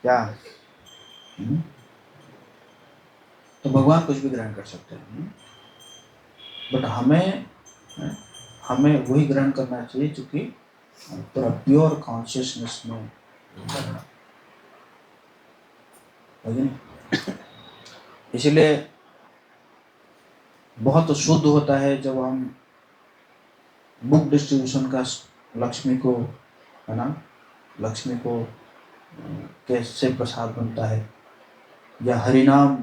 क्या? तो भगवान कुछ भी ग्रहण कर सकते हैं, बट हमें वही ग्रहण करना चाहिए क्योंकि पूरा प्योर कॉन्शियसनेस में, इसलिए बहुत शुद्ध होता है जब हम बुक डिस्ट्रीब्यूशन का लक्ष्मी को, है ना, लक्ष्मी को कैसे प्रसाद बनता है, या हरिनाम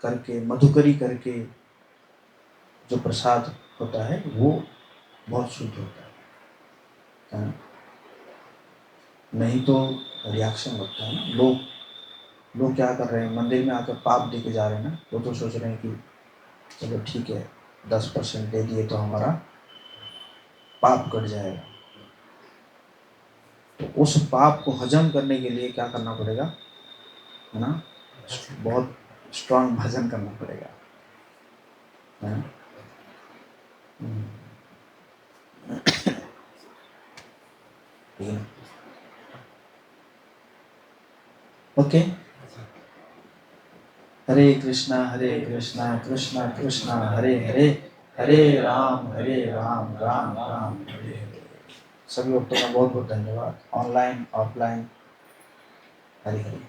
करके मधुकरी करके जो प्रसाद होता है वो बहुत शुद्ध होता है ना? नहीं तो रिएक्शन लगता है ना। लोग क्या कर रहे हैं, मंदिर में आकर पाप दे के जा रहे हैं ना, वो तो सोच रहे हैं कि चलो ठीक है 10% दे दिए तो हमारा पाप कट जाएगा। तो उस पाप को हजम करने के लिए क्या करना पड़ेगा, है ना? बहुत स्ट्रांग भजन करना पड़ेगा, है ना? ओके। हरे कृष्णा कृष्णा कृष्णा हरे हरे, हरे राम राम राम हरे हरे। सभी भक्तों का बहुत बहुत धन्यवाद, ऑनलाइन ऑफलाइन। हरे हरे।